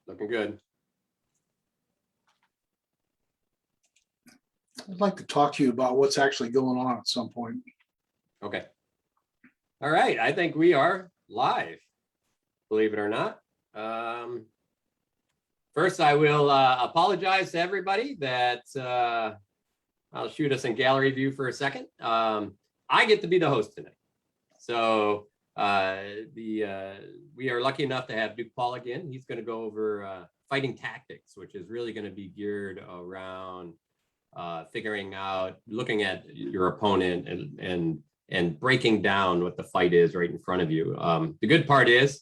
looking good. I'd like to talk to you about what's actually going on at some point. Okay. All right, I think we are live, believe it or not. First, I will apologize to everybody that I'll shoot us in gallery view for a second. I get to be the host tonight. So we are lucky enough to have Duke Paul again. He's going to go over fighting tactics, which is really going to be geared around figuring out, looking at your opponent and breaking down what the fight is right in front of you. The good part is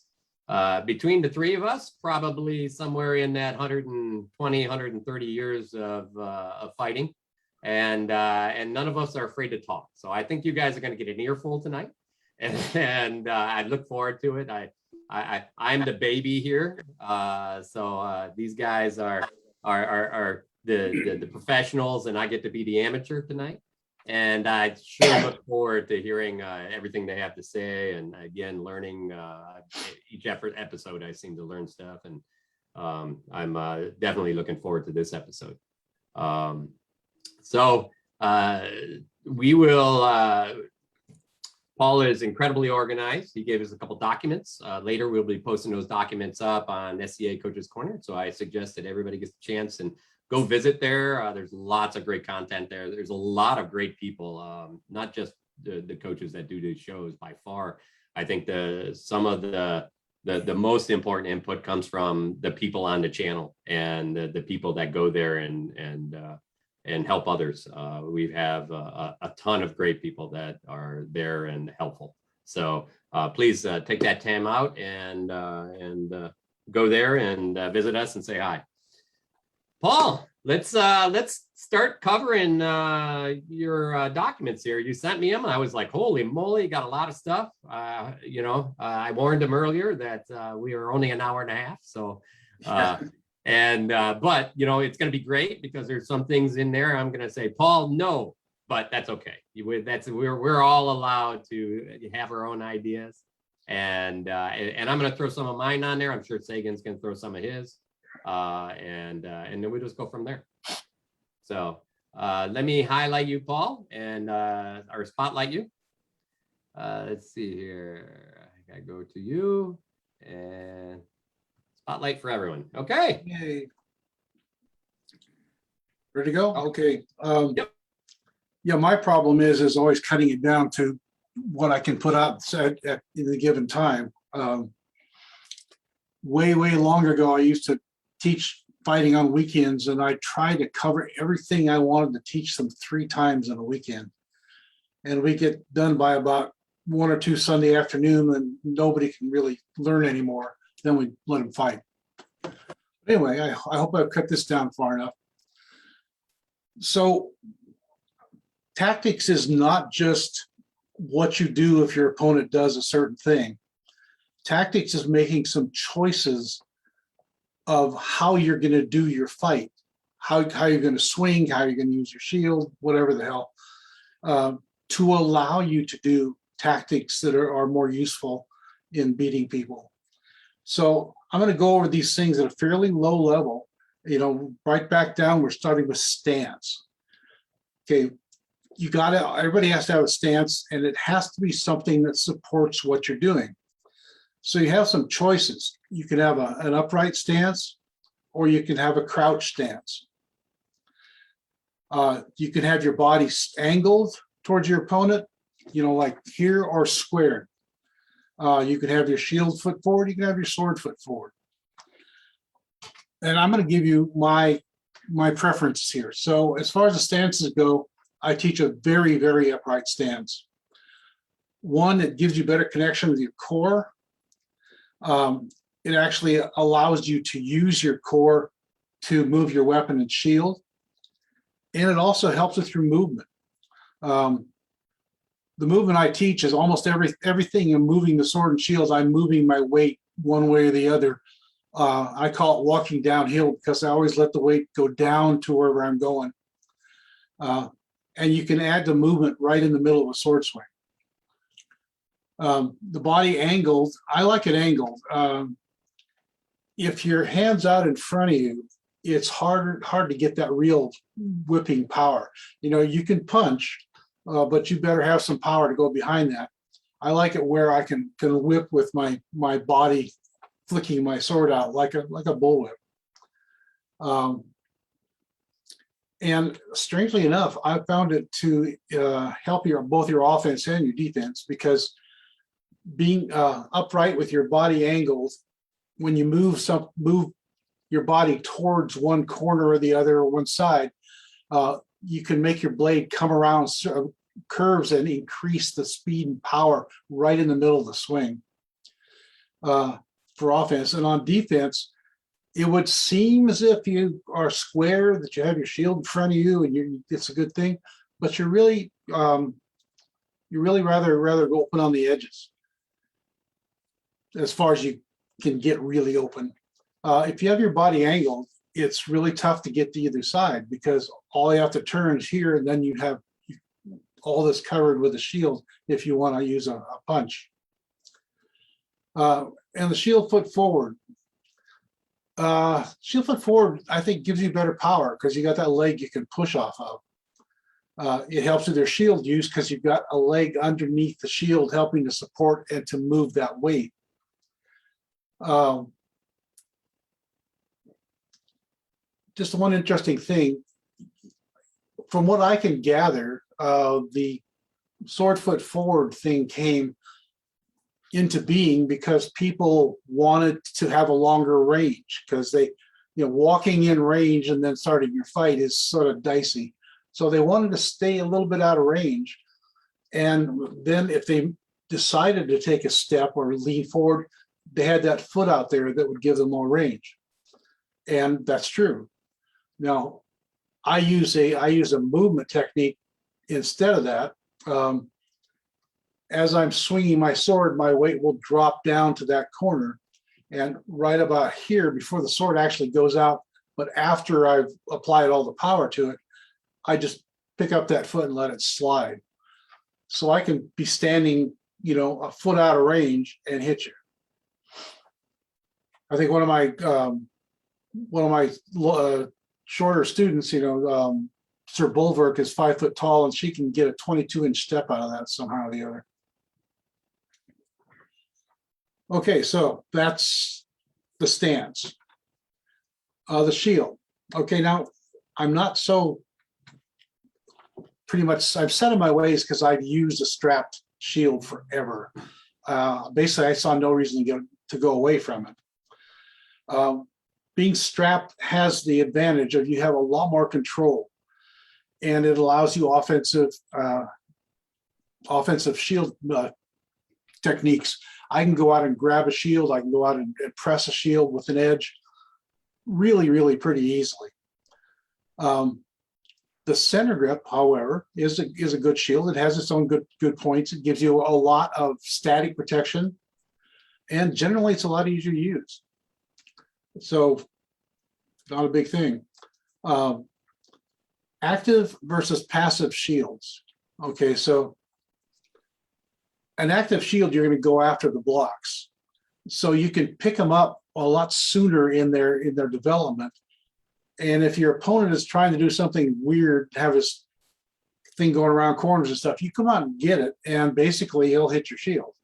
between the three of us, probably somewhere in that 120, 130 years of fighting, and none of us are afraid to talk. So I think you guys are going to get an earful tonight, and I look forward to it. I'm the baby here, so these guys are the professionals, and I get to be the amateur tonight. And I sure look forward to hearing everything they have to say. And again, learning each episode, I seem to learn stuff. And I'm definitely looking forward to this episode. So we will, Paul is incredibly organized. He gave us a couple documents. Later, we'll be posting those documents up on SCA Coaches Corner. So I suggest that everybody gets a chance and go visit there. There's lots of great content there. There's a lot of great people, not just the coaches that do these shows by far. I think some of the most important input comes from the people on the channel and the people that go there and help others. We have a ton of great people that are there and helpful. So please take that time out and go there and visit us and say hi. Paul, let's start covering your documents here. You sent me them, and I was like, "Holy moly, you got a lot of stuff." I warned him earlier that we are only an hour and a half, so but it's going to be great because there's some things in there I'm going to say, Paul, no, but that's okay. We're all allowed to have our own ideas, and I'm going to throw some of mine on there. I'm sure Sagan's going to throw some of his. And then we just go from there. So let me highlight you, Paul, and or spotlight you. Let's see here. I gotta go to you and spotlight for everyone. Okay. Yay. Ready to go? Okay. Yep. Yeah, my problem is always cutting it down to what I can put out at the given time. Way longer ago, I used to teach fighting on weekends, and I tried to cover everything I wanted to teach them 3 times in a weekend. And we get done by about 1 or 2 Sunday afternoon, and nobody can really learn anymore. Then we let them fight. Anyway, I hope I've cut this down far enough. So tactics is not just what you do if your opponent does a certain thing. Tactics is making some choices of how you're going to do your fight, how you're going to swing, how you're going to use your shield, whatever the hell, to allow you to do tactics that are more useful in beating people. So I'm going to go over these things at a fairly low level, right back down. We're starting with stance. Okay, everybody has to have a stance, and it has to be something that supports what you're doing. So you have some choices. You can have an upright stance, or you can have a crouch stance. You can have your body angled towards your opponent, like here, or squared. You can have your shield foot forward. You can have your sword foot forward. And I'm going to give you my preferences here. So as far as the stances go, I teach a very, very upright stance. One, it gives you better connection with your core. It actually allows you to use your core to move your weapon and shield. And it also helps with your movement. The movement I teach is almost everything in moving the sword and shields. I'm moving my weight one way or the other. I call it walking downhill because I always let the weight go down to wherever I'm going. And you can add the movement right in the middle of a sword swing. The body angled, I like it angled. if your hand's out in front of you, it's hard to get that real whipping power. You know, you can punch, but you better have some power to go behind that. I like it where I can whip with my body, flicking my sword out like a bullwhip. And strangely enough, I found it to help both your offense and your defense, because being upright with your body angled, when you move your body towards one corner or the other or one side, you can make your blade come around curves and increase the speed and power right in the middle of the swing for offense. And on defense, it would seem as if you are square, that you have your shield in front of you, and it's a good thing, but you're really rather open on the edges as far as you can get really open. If you have your body angled, it's really tough to get to either side, because all you have to turn is here, and then you have all this covered with a shield if you want to use a punch. And the shield foot forward. Shield foot forward, I think, gives you better power because you got that leg you can push off of. It helps with your shield use because you've got a leg underneath the shield helping to support and to move that weight. Just one interesting thing, from what I can gather, the sword foot forward thing came into being because people wanted to have a longer range, because walking in range and then starting your fight is sort of dicey. So they wanted to stay a little bit out of range. And then if they decided to take a step or lean forward, they had that foot out there that would give them more range. And that's true. Now, I use a movement technique instead of that. As I'm swinging my sword, my weight will drop down to that corner, and right about here, before the sword actually goes out, but after I've applied all the power to it, I just pick up that foot and let it slide. So I can be standing, a foot out of range and hit you. I think one of my shorter students, Sir Bulwark, is 5 foot tall, and she can get a 22-inch step out of that somehow or the other. Okay, so that's the stance. The shield. Okay, now I'm not so pretty much, I've set in my ways because I've used a strapped shield forever. Basically, I saw no reason to go away from it. Being strapped has the advantage of you have a lot more control, and it allows you offensive shield techniques. I can go out and grab a shield. I can go out and press a shield with an edge really, really pretty easily. The center grip, however, is a good shield. It has its own good points. It gives you a lot of static protection, and generally it's a lot easier to use. So not a big thing. Active versus passive shields. Okay, so an active shield, you're going to go after the blocks. So you can pick them up a lot sooner in their development. And if your opponent is trying to do something weird, have this thing going around corners and stuff, you come out and get it, and basically he'll hit your shield,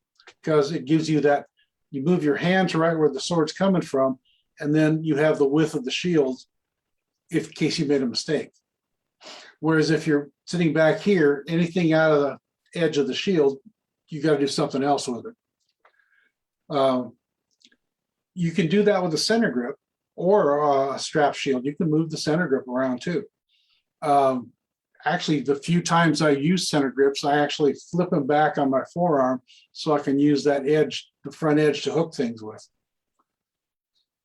because it gives you that, you move your hand to right where the sword's coming from, and then you have the width of the shield in case you made a mistake. Whereas if you're sitting back here, anything out of the edge of the shield, you got to do something else with it. You can do that with a center grip or a strap shield. You can move the center grip around too. Actually, the few times I use center grips, I actually flip them back on my forearm so I can use that edge, the front edge, to hook things with.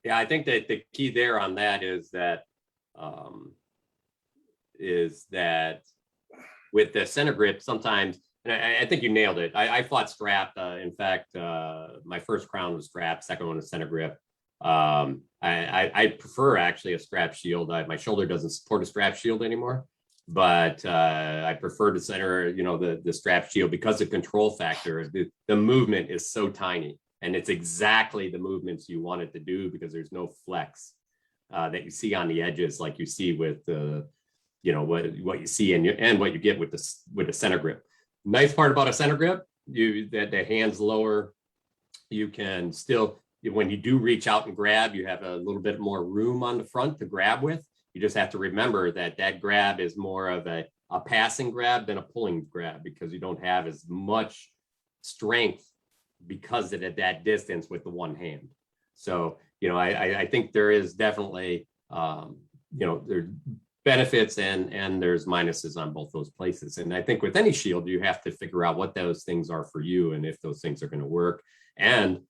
Yeah, I think that the key there on that is that with the center grip, sometimes, and I think you nailed it. I fought strapped. In fact, my first crown was strapped, second one was center grip. I prefer actually a strap shield. My shoulder doesn't support a strap shield anymore, but I prefer to center, the strap shield, because the control factor, the movement is so tiny. And it's exactly the movements you want it to do because there's no flex that you see on the edges like you see with the, what you see and what you get with the center grip. Nice part about a center grip, that the hands lower, you can still, when you do reach out and grab, you have a little bit more room on the front to grab with. You just have to remember that grab is more of a passing grab than a pulling grab because you don't have as much strength because of that distance with the one hand. So, I think there is definitely, there's benefits and there's minuses on both those places. And I think with any shield, you have to figure out what those things are for you and if those things are going to work and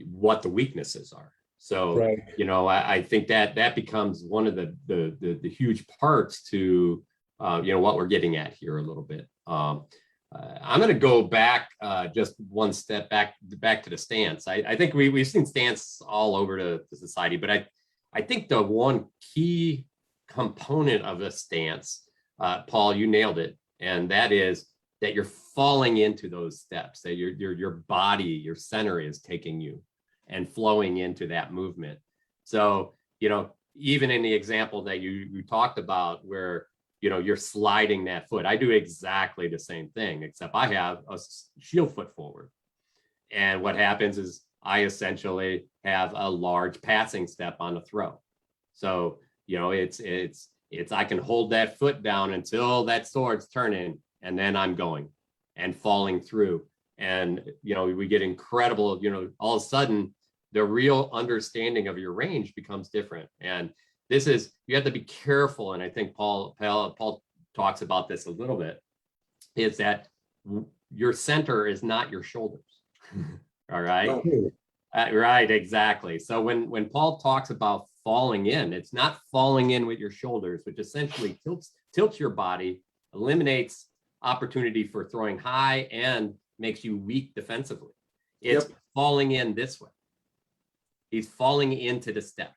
what the weaknesses are. So, Right. I think that becomes one of the huge parts to, what we're getting at here a little bit. I'm going to go back just one step back to the stance. I think we've seen stance all over the society, but I think the one key component of a stance, Paul, you nailed it, and that is that you're falling into those steps, that your body, your center is taking you and flowing into that movement. So, even in the example that you talked about where, you're sliding that foot, I do exactly the same thing, except I have a shield foot forward. And what happens is I essentially have a large passing step on the throw. So, it's I can hold that foot down until that sword's turning, and then I'm going and falling through. And, we get incredible, all of a sudden, the real understanding of your range becomes different. And this is, you have to be careful. And I think Paul talks about this a little bit, is that your center is not your shoulders. All right. Right, exactly. So when Paul talks about falling in, it's not falling in with your shoulders, which essentially tilts your body, eliminates opportunity for throwing high and makes you weak defensively. It's falling in this way. He's falling into the step.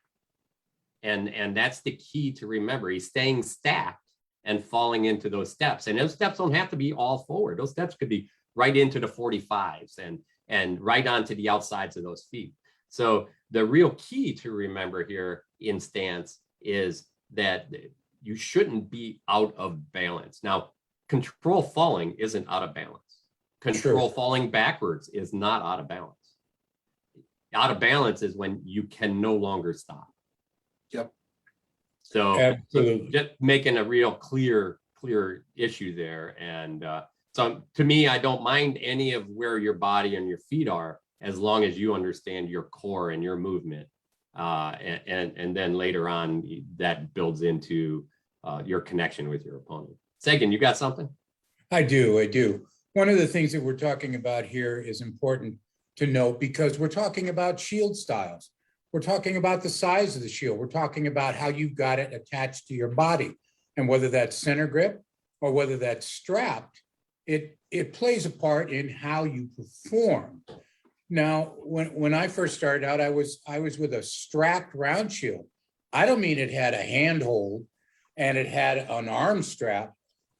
And that's the key to remember. He's staying stacked and falling into those steps. And those steps don't have to be all forward. Those steps could be right into the 45s and right onto the outsides of those feet. So the real key to remember here in stance is that you shouldn't be out of balance. Now, control falling isn't out of balance. Control falling backwards is not out of balance. Out of balance is when you can no longer stop. Yep. So just making a real clear issue there. And so to me, I don't mind any of where your body and your feet are, as long as you understand your core and your movement. And then later on, that builds into your connection with your opponent. Sagan, you got something? I do. One of the things that we're talking about here is important to note because we're talking about shield styles. We're talking about the size of the shield. We're talking about how you've got it attached to your body, and whether that's center grip or whether that's strapped, it plays a part in how you perform. Now, when I first started out, I was with a strapped round shield. I don't mean it had a handhold and it had an arm strap.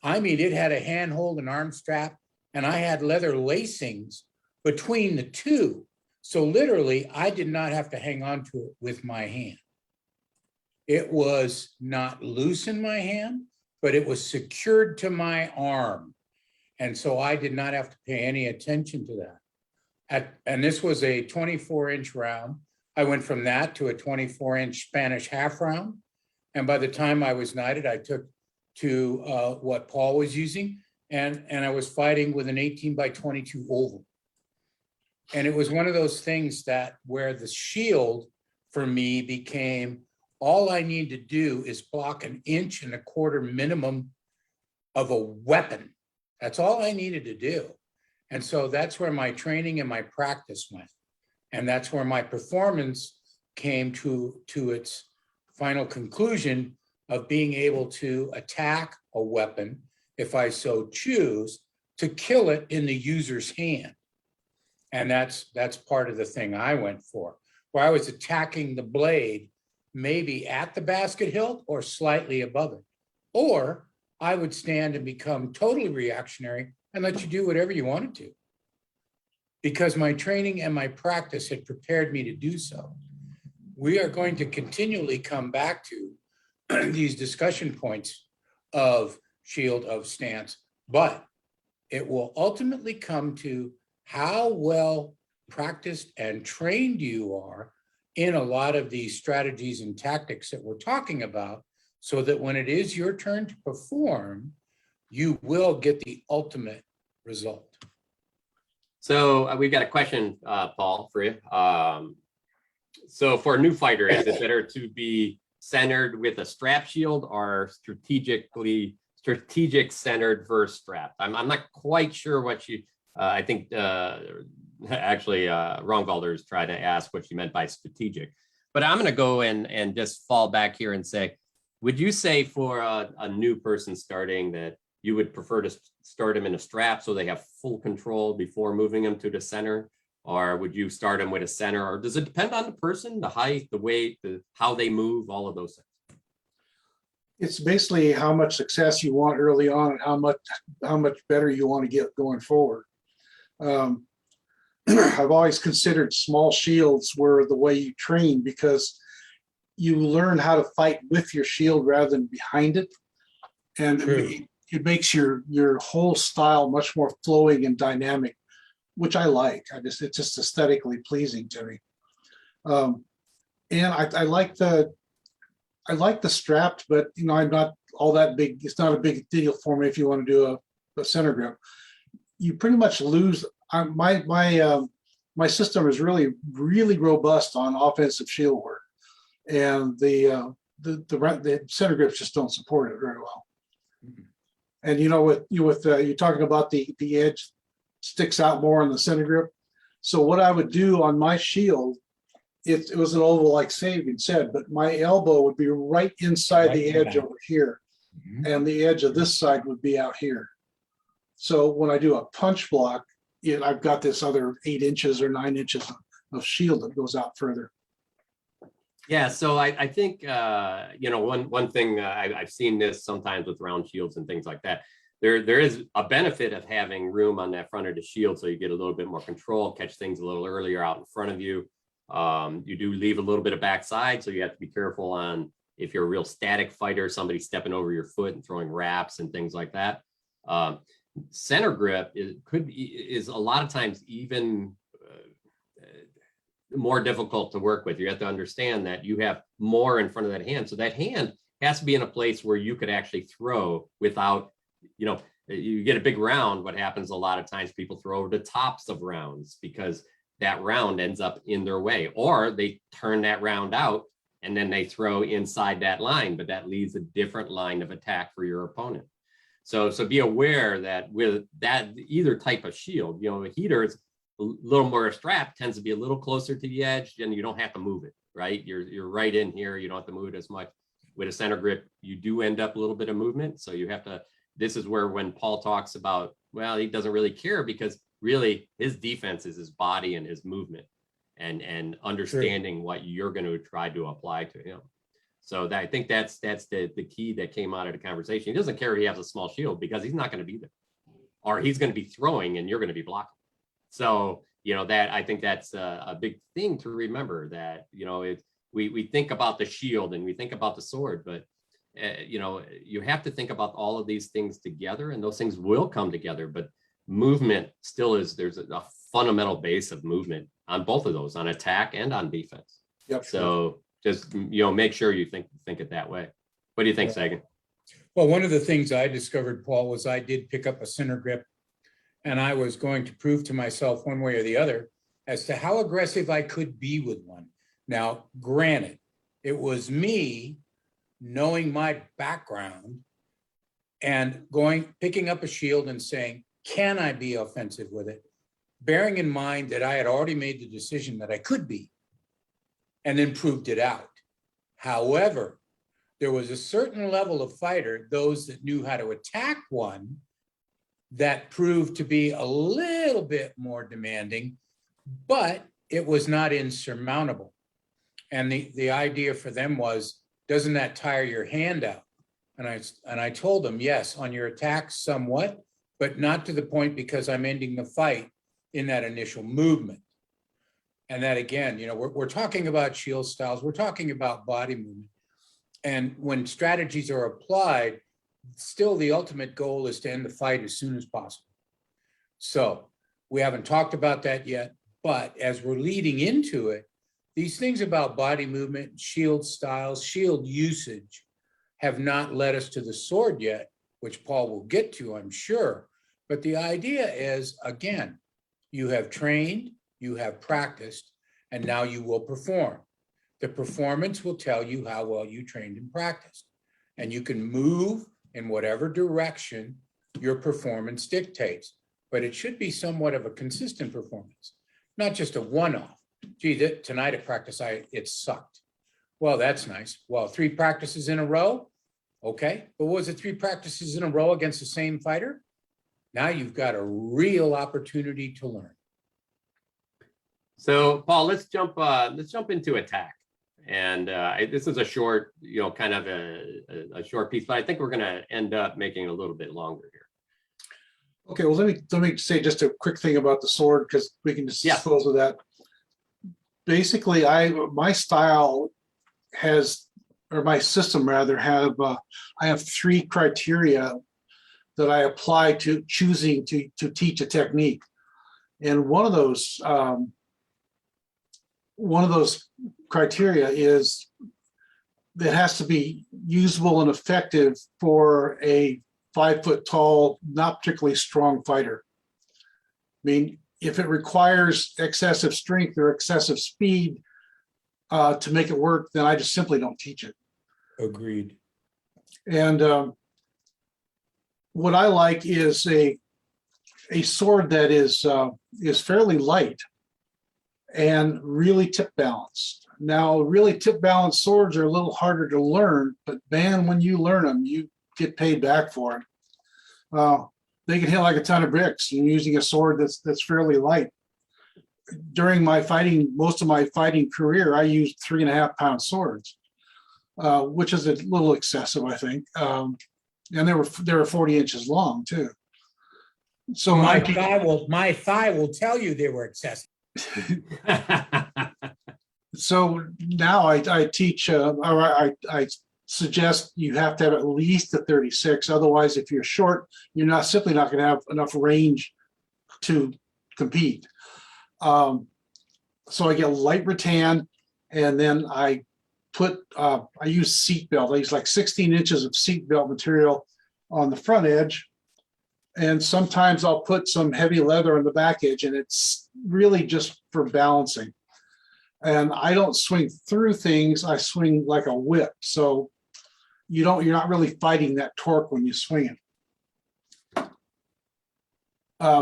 I mean, it had a handhold and arm strap, and I had leather lacings between the two. So literally, I did not have to hang on to it with my hand. It was not loose in my hand, but it was secured to my arm. And so I did not have to pay any attention to that. And this was a 24-inch round. I went from that to a 24-inch Spanish half round. And by the time I was knighted, I took to what Paul was using. And I was fighting with an 18x22 oval. And it was one of those things that where the shield for me became, all I need to do is block 1.25 inches minimum of a weapon. That's all I needed to do. And so that's where my training and my practice went. And that's where my performance came to its final conclusion of being able to attack a weapon, if I so choose, to kill it in the user's hand. And that's part of the thing I went for, where I was attacking the blade maybe at the basket hilt or slightly above it. Or I would stand and become totally reactionary and let you do whatever you wanted to. because my training and my practice had prepared me to do so. We are going to continually come back to these discussion points of shield, of stance, but it will ultimately come to how well practiced and trained you are in a lot of these strategies and tactics that we're talking about, so that when it is your turn to perform, you will get the ultimate result. So we've got a question, Paul, for you. So for a new fighter, is it better to be centered with a strap shield or strategic centered versus strap? I'm not quite sure what you, I think actually Rongalder's tried to ask what you meant by strategic, but I'm going to go and just fall back here and say, would you say for a new person starting that you would prefer to start them in a strap so they have full control before moving them to the center? Or would you start them with a center? Or does it depend on the person, the height, the weight, how they move, all of those things? It's basically how much success you want early on and how much better you want to get going forward. I've always considered small shields were the way you train, because you learn how to fight with your shield rather than behind it. And it makes your whole style much more flowing and dynamic, which I like. It's just aesthetically pleasing to me. And I like the strapped, but I'm not all that big. It's not a big deal for me if you want to do a center grip. You pretty much lose. My system is really robust on offensive shield work, and the center grips just don't support it very well. And with you're talking about the edge sticks out more on the center grip. So what I would do on my shield, it was an oval like Sagan said, but my elbow would be right inside the edge over here, and the edge of this side would be out here. So when I do a punch block, I've got this other 8 inches or 9 inches of shield that goes out further. Yeah, so I think one thing I've seen this sometimes with round shields and things like that. There is a benefit of having room on that front of the shield, so you get a little bit more control, catch things a little earlier out in front of you. You do leave a little bit of backside, so you have to be careful on if you're a real static fighter, somebody stepping over your foot and throwing wraps and things like that. Center grip is a lot of times even more difficult to work with. You have to understand that you have more in front of that hand. So that hand has to be in a place where you could actually throw without, you get a big round. What happens a lot of times, people throw over the tops of rounds because that round ends up in their way, or they turn that round out and then they throw inside that line, but that leaves a different line of attack for your opponent. So be aware that with that, either type of shield, a heater is a little more strapped, tends to be a little closer to the edge, and you don't have to move it, right? You're right in here. You don't have to move it as much. With a center grip, you do end up a little bit of movement. So you have to, this is where when Paul talks about, well, he doesn't really care, because really his defense is his body and his movement and understanding what you're going to try to apply to him. So I think that's the key that came out of the conversation. He doesn't care if he has a small shield, because he's not going to be there, or he's going to be throwing and you're going to be blocking. So, that I think that's a big thing to remember, that, we think about the shield and we think about the sword, but, you have to think about all of these things together, and those things will come together. But movement still is, there's a fundamental base of movement on both of those, on attack and on defense. Yep. So just, make sure you think it that way. What do you think, Sagan? Well, one of the things I discovered, Paul, was I did pick up a center grip, and I was going to prove to myself one way or the other as to how aggressive I could be with one. Now, granted, it was me knowing my background and picking up a shield and saying, can I be offensive with it? Bearing in mind that I had already made the decision that I could be, and then proved it out. However, there was a certain level of fighter, those that knew how to attack one, that proved to be a little bit more demanding, but it was not insurmountable. And the idea for them was, doesn't that tire your hand out? And I told them, yes, on your attacks somewhat, but not to the point because I'm ending the fight in that initial movement. And that again, we're talking about shield styles, we're talking about body movement. And when strategies are applied, still the ultimate goal is to end the fight as soon as possible. So we haven't talked about that yet, but as we're leading into it, these things about body movement, shield styles, shield usage have not led us to the sword yet, which Paul will get to, I'm sure. But the idea is, again, you have trained, you have practiced, and now you will perform. The performance will tell you how well you trained and practiced. And you can move in whatever direction your performance dictates. But it should be somewhat of a consistent performance, not just a one-off. Gee, tonight at practice, it sucked. Well, that's nice. Well, 3 practices in a row? Okay, but was it 3 practices in a row against the same fighter? Now you've got a real opportunity to learn. So, Paul, let's jump into attack. And this is a short, kind of a short piece, but I think we're going to end up making it a little bit longer here. Okay, well, let me say just a quick thing about the sword, because we can just dispose of that. Basically, my style has, or my system rather, I have 3 criteria that I apply to choosing to teach a technique. And one of those criteria is that has to be usable and effective for a 5 foot tall, not particularly strong fighter. I mean, if it requires excessive strength or excessive speed to make it work, then I just simply don't teach it. Agreed. And what I like is a sword that is fairly light and really tip balanced. Now, really tip balanced swords are a little harder to learn, but man, when you learn them, you get paid back for it. They can hit like a ton of bricks using a sword that's fairly light. During most of my fighting career, I used 3.5 pound swords, which is a little excessive, I think. And they were 40 inches long too. So my thigh will tell you they were excessive. So now I teach, I suggest you have to have at least a 36. Otherwise, if you're short, you're simply not going to have enough range to compete. So I get light rattan, and then I use seat belt. I use like 16 inches of seat belt material on the front edge. And sometimes I'll put some heavy leather on the back edge, and it's really just for balancing. And I don't swing through things, I swing like a whip. So you're not really fighting that torque when you swing it.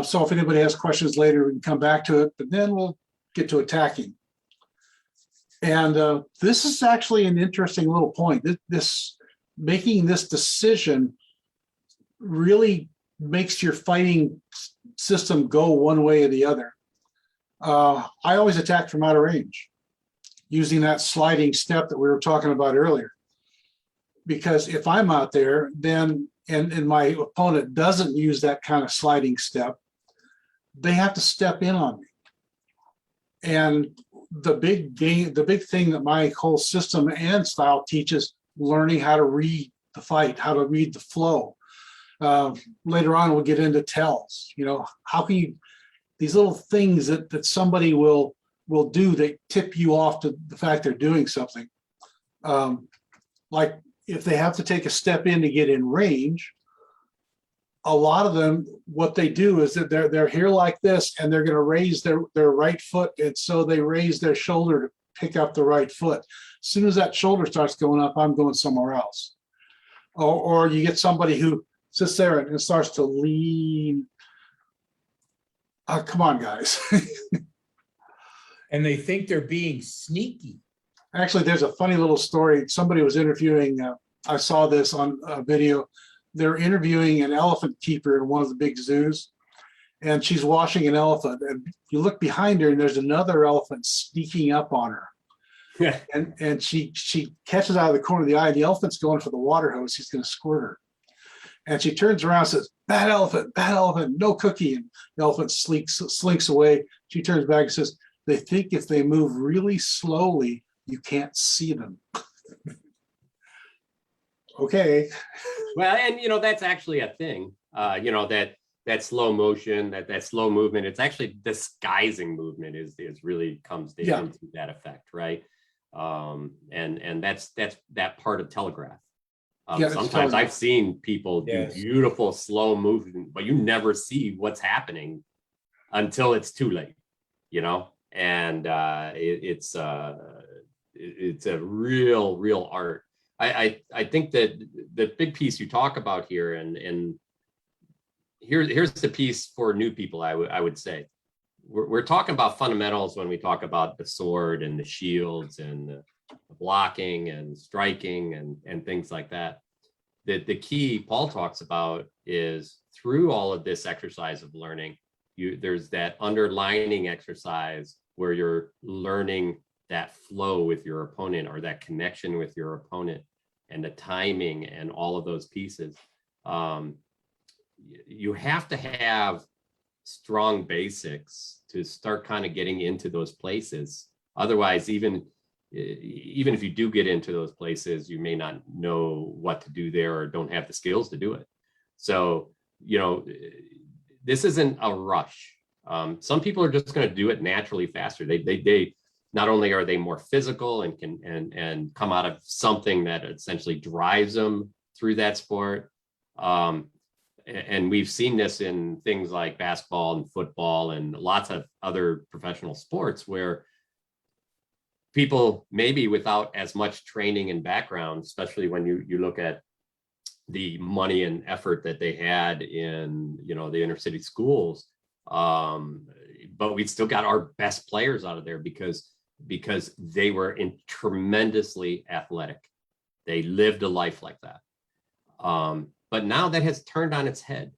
So if anybody has questions later, we can come back to it, but then we'll get to attacking. And this is actually an interesting little point. This making this decision really makes your fighting system go one way or the other. I always attack from out of range, using that sliding step that we were talking about earlier. Because if I'm out there, then and my opponent doesn't use that kind of sliding step, they have to step in on me. And the big thing that my whole system and style teaches, learning how to read the fight, how to read the flow. Later on, we'll get into tells. How can you, these little things that somebody will do that tip you off to the fact they're doing something. Like if they have to take a step in to get in range, a lot of them, what they do is that they're here like this, and they're going to raise their right foot, and so they raise their shoulder to pick up the right foot. As soon as that shoulder starts going up, I'm going somewhere else. Or you get somebody who sits there and starts to lean. Come on, guys. And they think they're being sneaky. Actually, there's a funny little story. Somebody was interviewing, I saw this on a video. They're interviewing an elephant keeper in one of the big zoos, and she's washing an elephant. And you look behind her, and there's another elephant sneaking up on her. Yeah. And she catches out of the corner of the eye. The elephant's going for the water hose. He's going to squirt her. And she turns around and says, bad elephant, no cookie. And the elephant slinks away. She turns back and says, they think if they move really slowly, you can't see them. Okay. Well, and that's actually a thing, that slow motion, that slow movement, it's actually disguising movement is really comes down to that effect, right? And that's that part of telegraph. Sometimes I've seen people do beautiful slow movement, but you never see what's happening until it's too late, and it's a real art. I think that the big piece you talk about here, and here's the piece for new people, I would say. We're talking about fundamentals when we talk about the sword and the shields and the blocking and striking and things like that. The key Paul talks about is through all of this exercise of learning, there's that underlining exercise where you're learning that flow with your opponent or that connection with your opponent and the timing and all of those pieces. You have to have strong basics to start kind of getting into those places. Otherwise, even if you do get into those places, you may not know what to do there or don't have the skills to do it. So, this isn't a rush. Some people are just going to do it naturally faster. They not only are they more physical and can and come out of something that essentially drives them through that sport. And we've seen this in things like basketball and football and lots of other professional sports where people maybe without as much training and background, especially when you look at the money and effort that they had in the inner city schools, but we still got our best players out of there because they were tremendously athletic. They lived a life like that. But now that has turned on its head.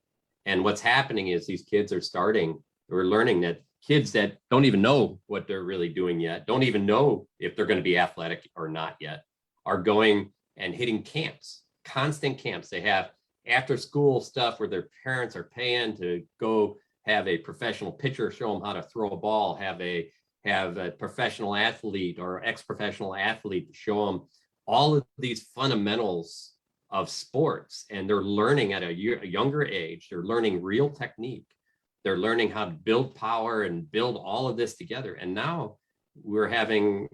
And what's happening is these kids we're learning that kids that don't even know what they're really doing yet, don't even know if they're going to be athletic or not yet, are going and hitting camps, constant camps. They have after school stuff where their parents are paying to go have a professional pitcher show them how to throw a ball, have a professional athlete or ex-professional athlete show them all of these fundamentals of sports, and they're learning at a younger age. They're learning real technique. They're learning how to build power and build all of this together. And now we're having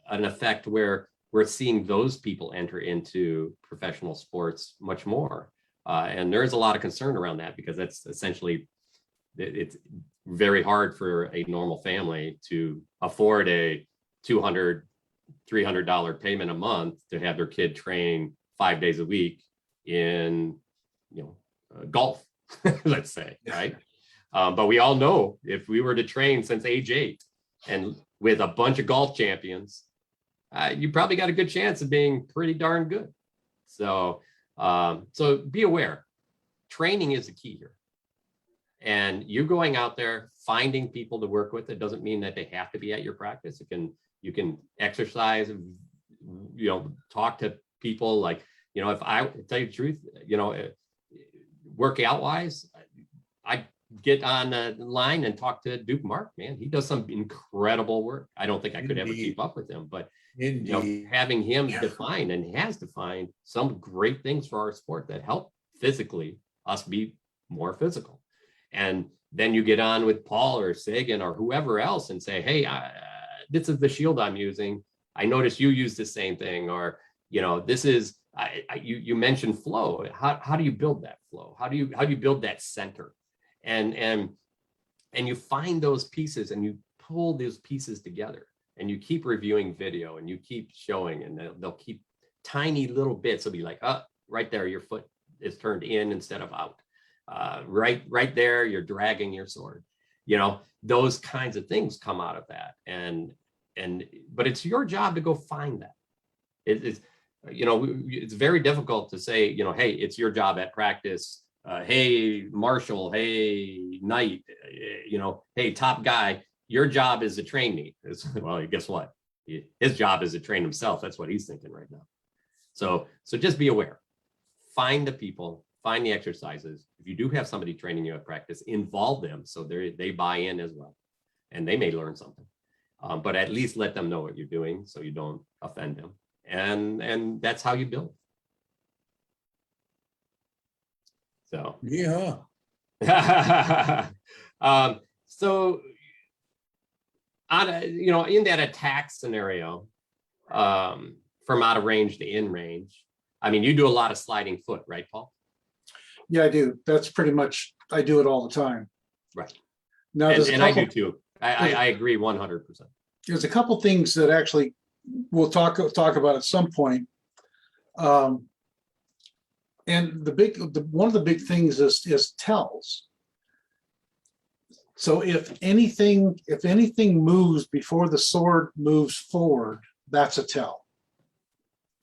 an effect where we're seeing those people enter into professional sports much more. And there's a lot of concern around that because that's essentially, it's very hard for a normal family to afford a $200, $300 payment a month to have their kid train 5 days a week in, golf, let's say, right? But we all know if we were to train since age 8 and with a bunch of golf champions, you probably got a good chance of being pretty darn good. So be aware. Training is the key here. And you going out there, finding people to work with, it doesn't mean that they have to be at your practice. You can exercise, talk to people like, if I tell you the truth, workout wise, I get on the line and talk to Duke Mark, man. He does some incredible work. I don't think I could ever keep up with him, but having him define, and he has defined some great things for our sport that help physically us be more physical. And then you get on with Paul or Sagan or whoever else and say, hey, this is the shield I'm using. I noticed you use the same thing, or, this is, you mentioned flow. How do you build that flow? How do you build that center? And you find those pieces and you pull those pieces together and you keep reviewing video and you keep showing, and they'll keep tiny little bits. They'll be like, right there, your foot is turned in instead of out. Right there, you're dragging your sword. Those kinds of things come out of that. But it's your job to go find that. It's very difficult to say, hey, it's your job at practice. Hey, Marshall, hey, Knight, hey, top guy, your job is to train me. Well, guess what? His job is to train himself. That's what he's thinking right now. So just be aware. Find the people, find the exercises. If you do have somebody training you at practice, involve them so they buy in as well, and they may learn something. But at least let them know what you're doing so you don't offend them, and that's how you build. So Yeah. So in that attack scenario, from out of range to in range, I mean, you do a lot of sliding foot, right, Paul? Yeah, I do. That's pretty much, I do it all the time. Right. Now, And I do too. I agree 100%. There's a couple things that actually we'll talk about at some point. And one of the big things is tells. So if anything moves before the sword moves forward, that's a tell.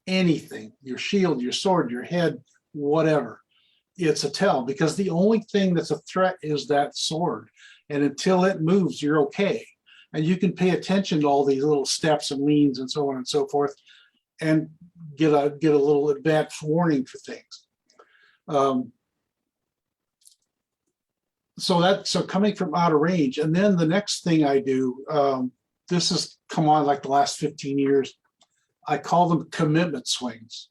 Anything, your shield, your sword, your head, whatever, it's a tell, because the only thing that's a threat is that sword. And until it moves, you're okay. And you can pay attention to all these little steps and leans and so on and so forth, and get a little advance warning for things. So coming from out of range. And then the next thing I do, this has come on like the last 15 years. I call them commitment swings.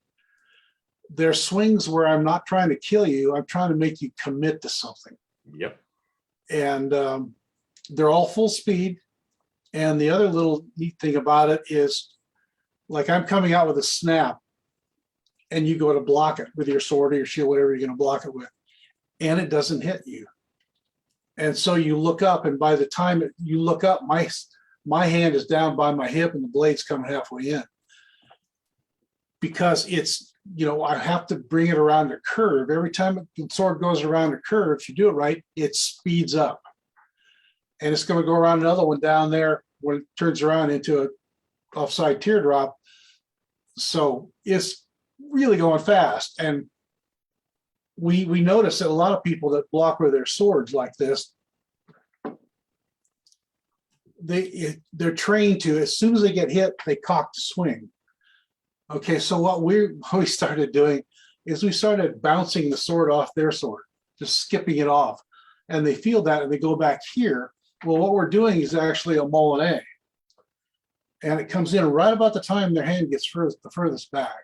They're swings where I'm not trying to kill you. I'm trying to make you commit to something. Yep. And they're all full speed. And the other little neat thing about it is, like, I'm coming out with a snap and you go to block it with your sword or your shield, whatever you're going to block it with, and it doesn't hit you. And so you look up, and by the time you look up, my hand is down by my hip and the blade's coming halfway in. Because it's, I have to bring it around a curve. Every time the sword goes around a curve, if you do it right, it speeds up. And it's going to go around another one down there when it turns around into an offside teardrop. So it's really going fast. And we notice that a lot of people that block with their swords like this, they're trained to, as soon as they get hit, they cock to swing. Okay, so what we started doing is we started bouncing the sword off their sword, just skipping it off. And they feel that and they go back here. Well, what we're doing is actually a Molinet. And it comes in right about the time their hand gets the furthest back.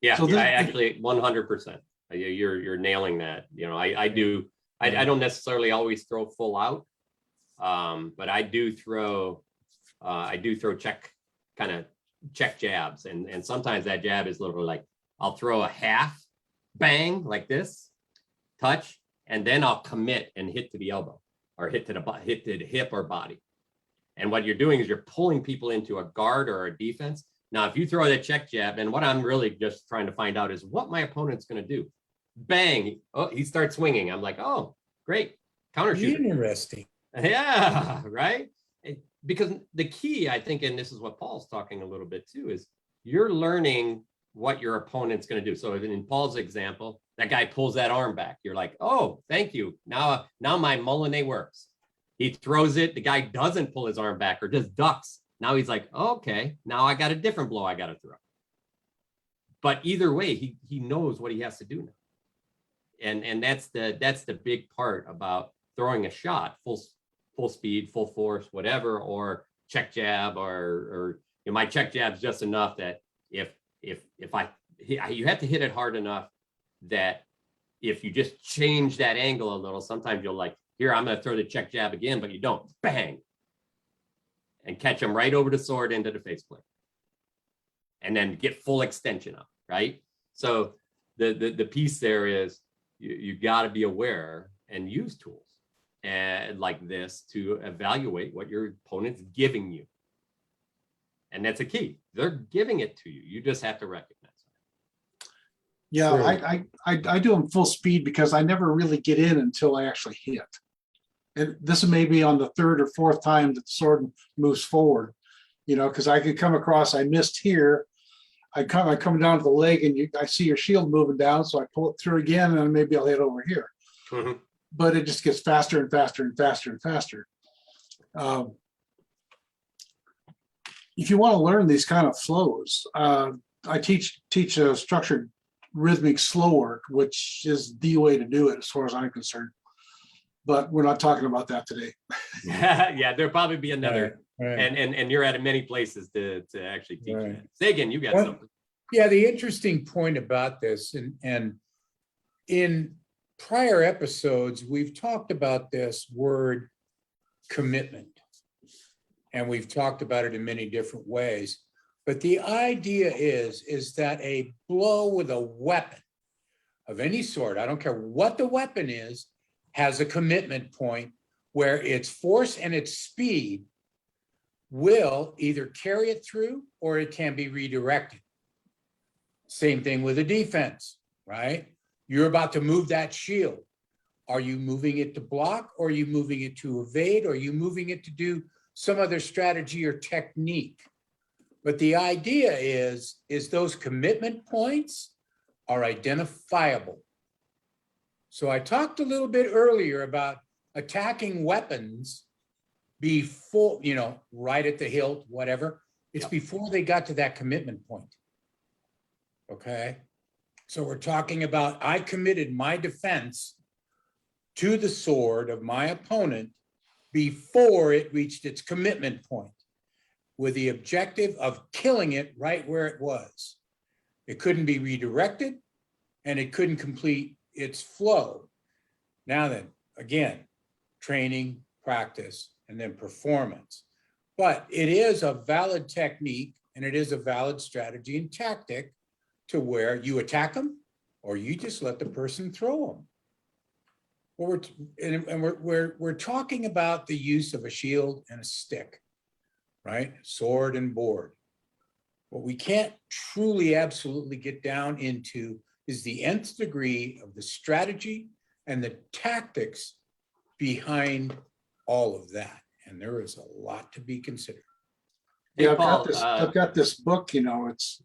Yeah, So I actually 100%. You're nailing that. I don't necessarily always throw full out, but I do throw check jabs, and sometimes that jab is literally like, I'll throw a half bang like this, touch, and then I'll commit and hit to the elbow or hit to the hip or body. And what you're doing is you're pulling people into a guard or a defense. Now, if you throw that check jab, and what I'm really just trying to find out is what my opponent's going to do. Bang! Oh, he starts swinging. I'm like, oh, great, counter shooter. Interesting. Yeah, right. Because the key, I think, and this is what Paul's talking a little bit too, is you're learning what your opponent's going to do. So in Paul's example, that guy pulls that arm back. You're like, oh, thank you. Now my Molinet works. He throws it. The guy doesn't pull his arm back or just ducks. Now he's like, oh, okay, now I got a different blow I got to throw. But either way, he knows what he has to do now. And that's the big part about throwing a shot, full speed, full force, whatever, or check jab, or my check jab's just enough that if you have to hit it hard enough that if you just change that angle a little, sometimes you'll like, here, I'm going to throw the check jab again, but you don't, bang, and catch them right over the sword into the faceplate, and then get full extension up, right? So the piece there is you got to be aware and use tools and like this to evaluate what your opponent's giving you. And that's a key. They're giving it to you. You just have to recognize it. Yeah, Sure. I do them full speed because I never really get in until I actually hit. And this may be on the third or fourth time that the sword moves forward, because I could come across, I missed here. I come down to the leg and I see your shield moving down. So I pull it through again and then maybe I'll hit over here. Mm-hmm. But it just gets faster and faster and faster and faster. If you want to learn these kind of flows, I teach a structured rhythmic slow work, which is the way to do it as far as I'm concerned. But we're not talking about that today. Yeah, there'll probably be another, Right. and you're at many places to actually teach Right. that. Sagan, you got Well, something. Yeah, the interesting point about this, and in prior episodes, we've talked about this word commitment. And we've talked about it in many different ways. But the idea is that a blow with a weapon of any sort, I don't care what the weapon is, has a commitment point where its force and its speed will either carry it through or it can be redirected. Same thing with a defense, right? You're about to move that shield. Are you moving it to block, or are you moving it to evade, or are you moving it to do some other strategy or technique? But the idea is those commitment points are identifiable. So I talked a little bit earlier about attacking weapons before, right at the hilt, whatever. It's before they got to that commitment point. Okay. So we're talking about, I committed my defense to the sword of my opponent before it reached its commitment point, with the objective of killing it right where it was. It couldn't be redirected, and it couldn't complete its flow. Now then, again, training, practice, and then performance. But it is a valid technique, and it is a valid strategy and tactic to where you attack them or you just let the person throw them. Well, we're talking about the use of a shield and a stick, right? Sword and board. What we can't truly absolutely get down into is the nth degree of the strategy and the tactics behind all of that. And there is a lot to be considered. Hey, Yeah, Paul, I've got this book, it's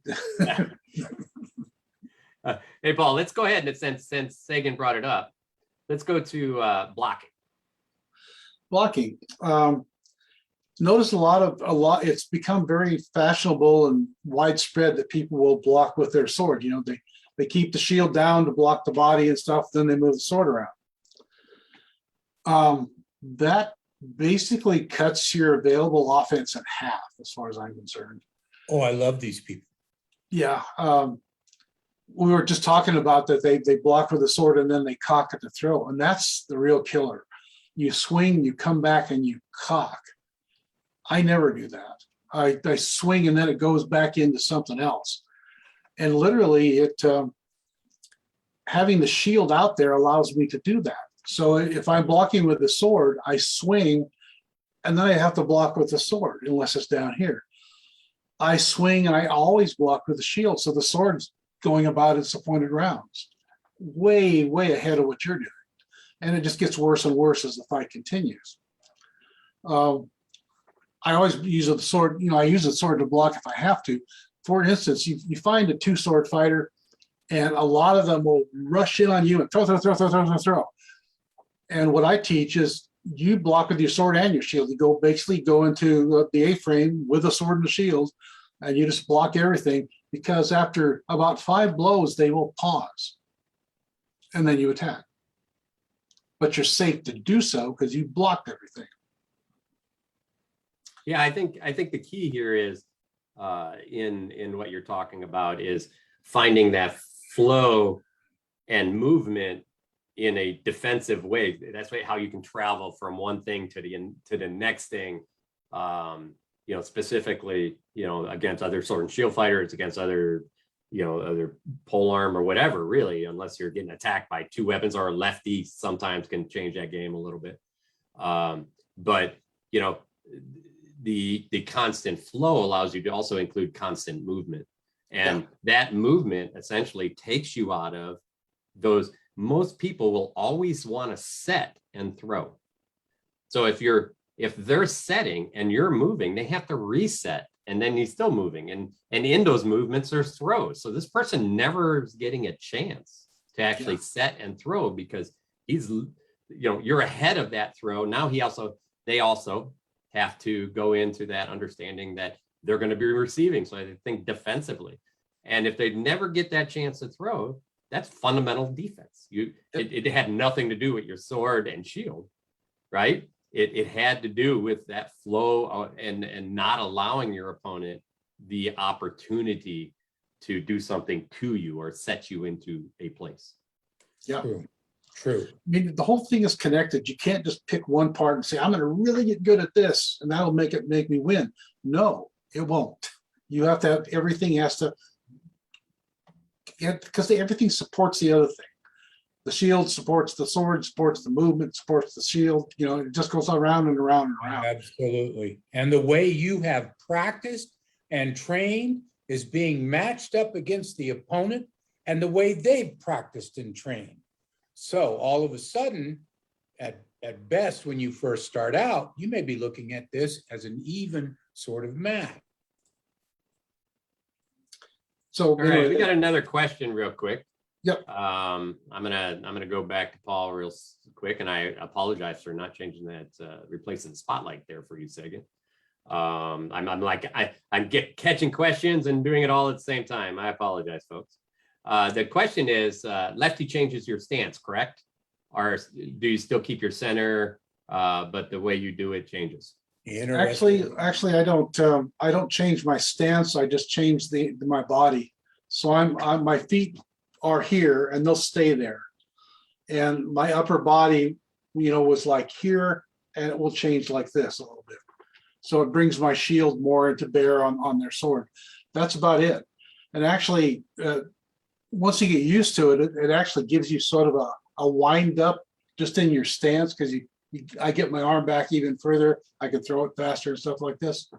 hey, Paul, let's go ahead, and since Sagan brought it up, let's go to blocking. blocking. Notice it's become very fashionable and widespread that people will block with their sword. They keep the shield down to block the body and stuff, then they move the sword around. That basically cuts your available offense in half, as far as I'm concerned. Oh, I love these people. Yeah. We were just talking about that they block with the sword and then they cock at the throw, and that's the real killer. You swing, you come back, and you cock. I never do that. I swing and then it goes back into something else. And literally having the shield out there allows me to do that. So if I'm blocking with the sword, I swing and then I have to block with the sword unless it's down here. I swing and I always block with the shield. So the sword's going about its appointed rounds, way, way ahead of what you're doing. And it just gets worse and worse as the fight continues. I always use the sword, I use the sword to block if I have to. For instance, you find a two-sword fighter, and a lot of them will rush in on you and throw. And what I teach is you block with your sword and your shield. You basically go into the A-frame with the sword and the shield, and you just block everything, because after about 5 blows, they will pause. And then you attack. But you're safe to do so because you blocked everything. Yeah, I think the key here is in what you're talking about is finding that flow and movement in a defensive way. That's how you can travel from one thing to the next thing. Specifically, against other sword and shield fighters, against other pole arm or whatever, really, unless you're getting attacked by 2 weapons, or a lefty sometimes can change that game a little bit. But the constant flow allows you to also include constant movement. And that movement essentially takes you out of those. Most people will always want to set and throw. So if they're setting and you're moving, they have to reset, and then he's still moving. And in those movements, there's throws. So this person never is getting a chance to actually set and throw, because you're ahead of that throw. Now they also have to go into that understanding that they're going to be receiving. So I think defensively. And if they never get that chance to throw, that's fundamental defense. It had nothing to do with your sword and shield, right? It had to do with that flow and not allowing your opponent the opportunity to do something to you or set you into a place. Yeah. True. I mean, the whole thing is connected. You can't just pick one part and say, I'm going to really get good at this and that'll make me win. No, it won't. You have to have, everything has to, because everything supports the other thing. The shield supports the sword, supports the movement, supports the shield. You know, it just goes around and around and around. Absolutely. And the way you have practiced and trained is being matched up against the opponent and the way they've practiced and trained. So all of a sudden, at best, when you first start out, you may be looking at this as an even sort of match. So All right, we got another question real quick. Yep. I'm gonna go back to Paul real quick, and I apologize for not changing that, replacing the spotlight there for you, Sagan. I'm catching questions and doing it all at the same time. I apologize, folks. The question is, lefty changes your stance, correct? Or do you still keep your center, but the way you do it changes? Actually, I don't change my stance. I just change my body. So I'm my feet are here and they'll stay there. And my upper body, was like here, and it will change like this a little bit. So it brings my shield more into bear on their sword. That's about it. And actually, once you get used to it, it actually gives you sort of a wind up just in your stance, because I get my arm back even further. I can throw it faster and stuff like this.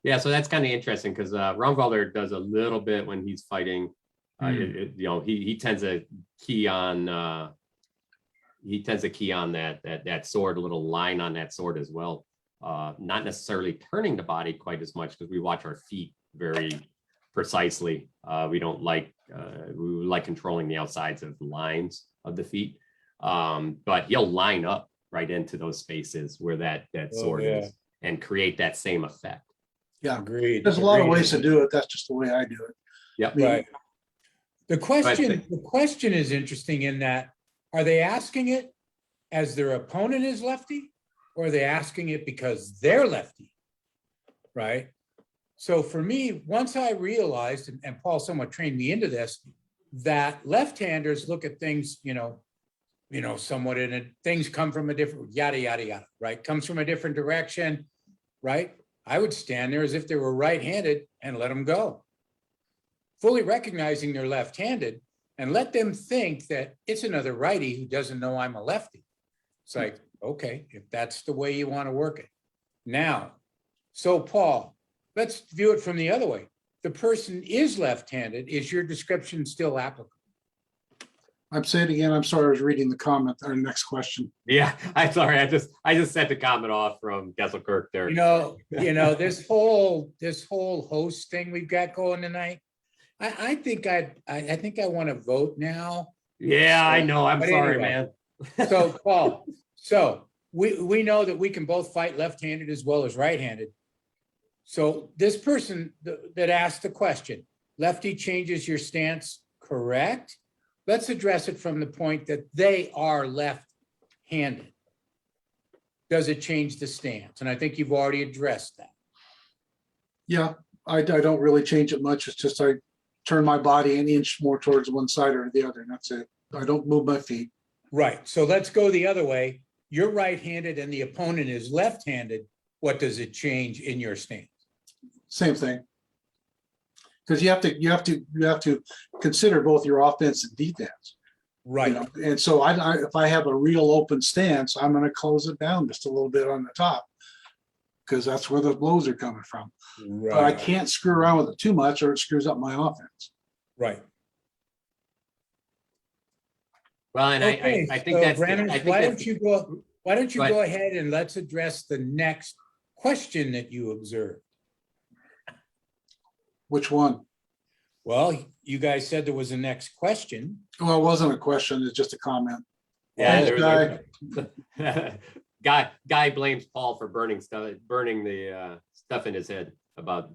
Yeah, so that's kind of interesting because Romwalder does a little bit when he's fighting. He tends to key on that sword, a little line on that sword as well. Not necessarily turning the body quite as much because we watch our feet very precisely. We like controlling the outsides of the lines of the feet. But he'll line up right into those spaces where that sword is and create that same effect. Yeah, agreed. There's a lot of ways to do it. That's just the way I do it. Yeah, right. The question is interesting in that, are they asking it as their opponent is lefty, or are they asking it because they're lefty? Right. So for me, once I realized, and Paul somewhat trained me into this, that left-handers look at things, somewhat in it. Things come from a different yada yada yada. Right, comes from a different direction. Right. I would stand there as if they were right-handed and let them go, fully recognizing they're left-handed, and let them think that it's another righty who doesn't know I'm a lefty. It's like, okay, if that's the way you want to work it. Now, so Paul, let's view it from the other way. The person is left-handed. Is your description still applicable? I'm saying it again. I'm sorry, I was reading the comment or next question. Yeah, I'm sorry. I just sent the comment off from Kesselkirk there. This whole host thing we've got going tonight. I think I want to vote now. Yeah, I know. I'm sorry, anyway, man. So Paul, we know that we can both fight left-handed as well as right-handed. So this person that asked the question, lefty changes your stance, correct? Let's address it from the point that they are left-handed. Does it change the stance? And I think you've already addressed that. Yeah, I don't really change it much. It's just I turn my body an inch more towards one side or the other, and that's it. I don't move my feet. Right. So let's go the other way. You're right-handed and the opponent is left-handed. What does it change in your stance? Same thing. Because you have to consider both your offense and defense. Right. And so if I have a real open stance, I'm going to close it down just a little bit on the top, because that's where the blows are coming from. Right. But I can't screw around with it too much, or it screws up my offense. Right. Well, and Okay, I think so that's Brannos, why don't you go ahead and let's address the next question that you observed. Which one? Well, you guys said there was a next question. Well, it wasn't a question. It's just a comment. Yeah, guy blames Paul for burning the stuff in his head about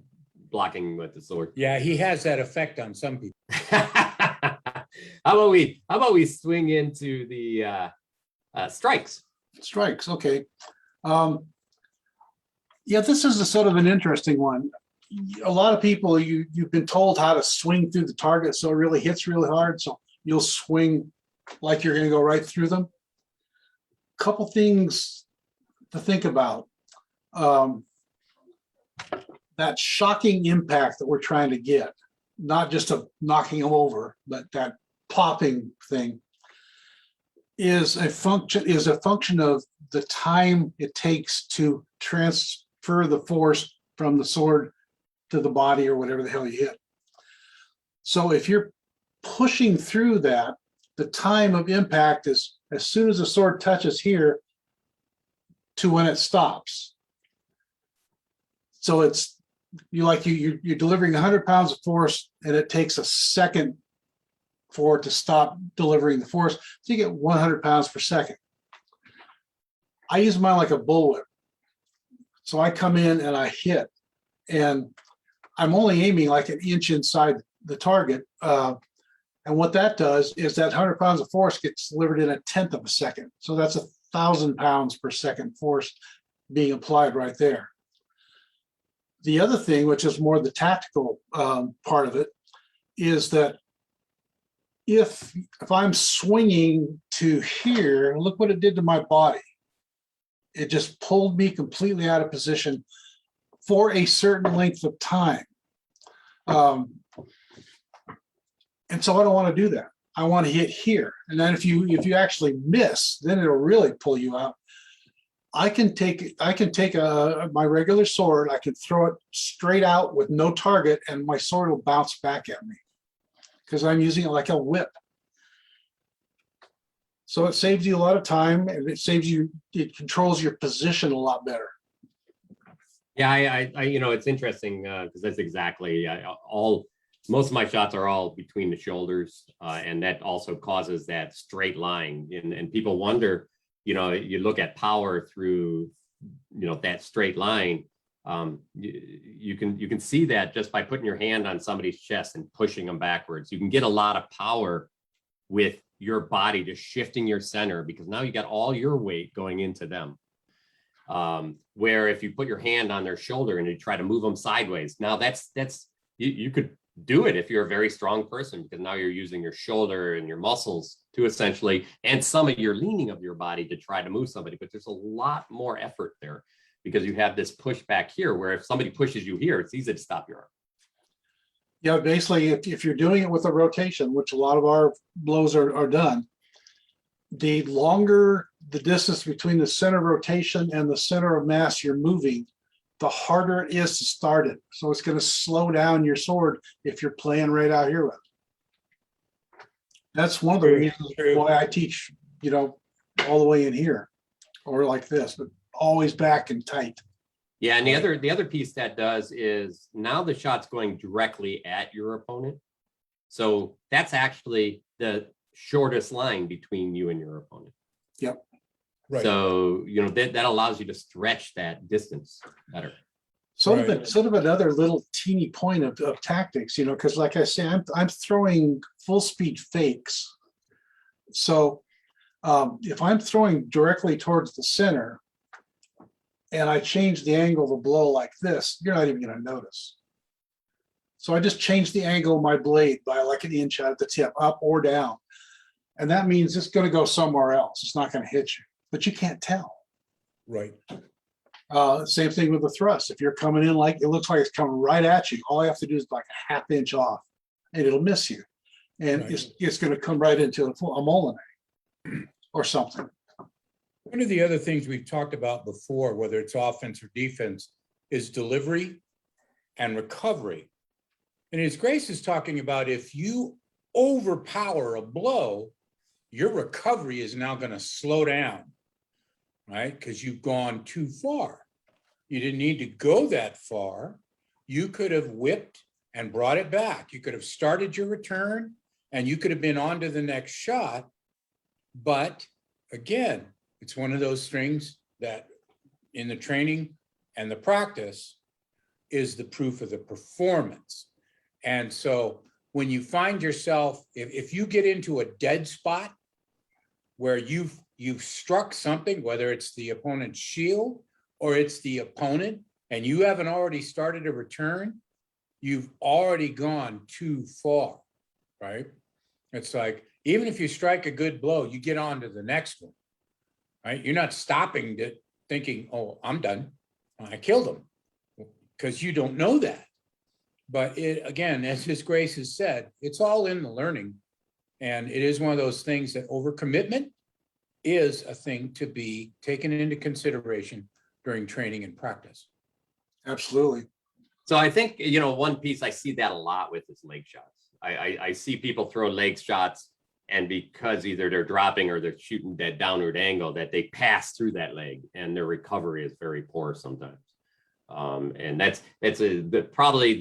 blocking with the sword. Yeah, he has that effect on some people. How about we swing into the strikes? Strikes, okay. Yeah, this is a sort of an interesting one. A lot of people, you've been told how to swing through the target, so it really hits really hard. So you'll swing like you're going to go right through them. Couple things to think about. That shocking impact that we're trying to get, not just a knocking them over, but that popping thing, is a function of the time it takes to transfer the force from the sword to the body or whatever the hell you hit. So if you're pushing through that, the time of impact is as soon as the sword touches here to when it stops. So it's you're delivering 100 pounds of force, and it takes a second for it to stop delivering the force. So you get 100 pounds per second. I use mine like a bullwhip. So I come in and I hit, and I'm only aiming like an inch inside the target. And what that does is that 100 pounds of force gets delivered in a tenth of a second. So that's 1,000 pounds per second force being applied right there. The other thing, which is more the tactical part of it, is that if I'm swinging to here, look what it did to my body. It just pulled me completely out of position for a certain length of time. And so I don't want to do that. I want to hit here. And then if you actually miss, then it'll really pull you out. I can take my regular sword, I can throw it straight out with no target, and my sword will bounce back at me because I'm using it like a whip. So it saves you a lot of time, and it controls your position a lot better. Yeah, I it's interesting because that's exactly most of my shots are all between the shoulders, and that also causes that straight line. And people wonder, you look at power through, that straight line. You can see that just by putting your hand on somebody's chest and pushing them backwards. You can get a lot of power with your body just shifting your center, because now you got all your weight going into them. Where if you put your hand on their shoulder and you try to move them sideways, now that's you could do it if you're a very strong person, because now you're using your shoulder and your muscles to essentially, and some of your leaning of your body to try to move somebody. But there's a lot more effort there because you have this pushback here, where if somebody pushes you here, it's easy to stop your arm. Yeah, basically, if you're doing it with a rotation, which a lot of our blows are done, the longer the distance between the center of rotation and the center of mass you're moving, the harder it is to start it. So it's going to slow down your sword if you're playing right out here with it. That's one of the reasons why I teach, all the way in here or like this, but always back and tight. Yeah, and the other piece that does is now the shot's going directly at your opponent. So that's actually the shortest line between you and your opponent. Yep. Right. So, that allows you to stretch that distance better. Sort of another little teeny point of tactics, because like I say, I'm throwing full speed fakes. So if I'm throwing directly towards the center and I change the angle of the blow like this, you're not even going to notice. So I just change the angle of my blade by like an inch out at the tip, up or down. And that means it's going to go somewhere else. It's not going to hit you, but you can't tell. Right. Same thing with the thrust. If you're coming in like it looks like it's coming right at you, all you have to do is like a half inch off, and it'll miss you, and it's going to come right into a Molinet or something. One of the other things we've talked about before, whether it's offense or defense, is delivery and recovery. And as Grace is talking about, if you overpower a blow, your recovery is now going to slow down, right? Because you've gone too far. You didn't need to go that far. You could have whipped and brought it back. You could have started your return and you could have been on to the next shot. But again, it's one of those things that in the training and the practice, is the proof of the performance. And so when you find yourself, if you get into a dead spot where you've struck something, whether it's the opponent's shield or it's the opponent, and you haven't already started a return, you've already gone too far, right? It's like, even if you strike a good blow, you get on to the next one, right? You're not stopping to thinking, oh, I'm done, I killed him, because you don't know that. But it, again, as His Grace has said, it's all in the learning. And it is one of those things that overcommitment is a thing to be taken into consideration during training and practice. Absolutely. So I think, one piece I see that a lot with is leg shots. I see people throw leg shots, and because either they're dropping or they're shooting that downward angle, that they pass through that leg, and their recovery is very poor sometimes. And that's probably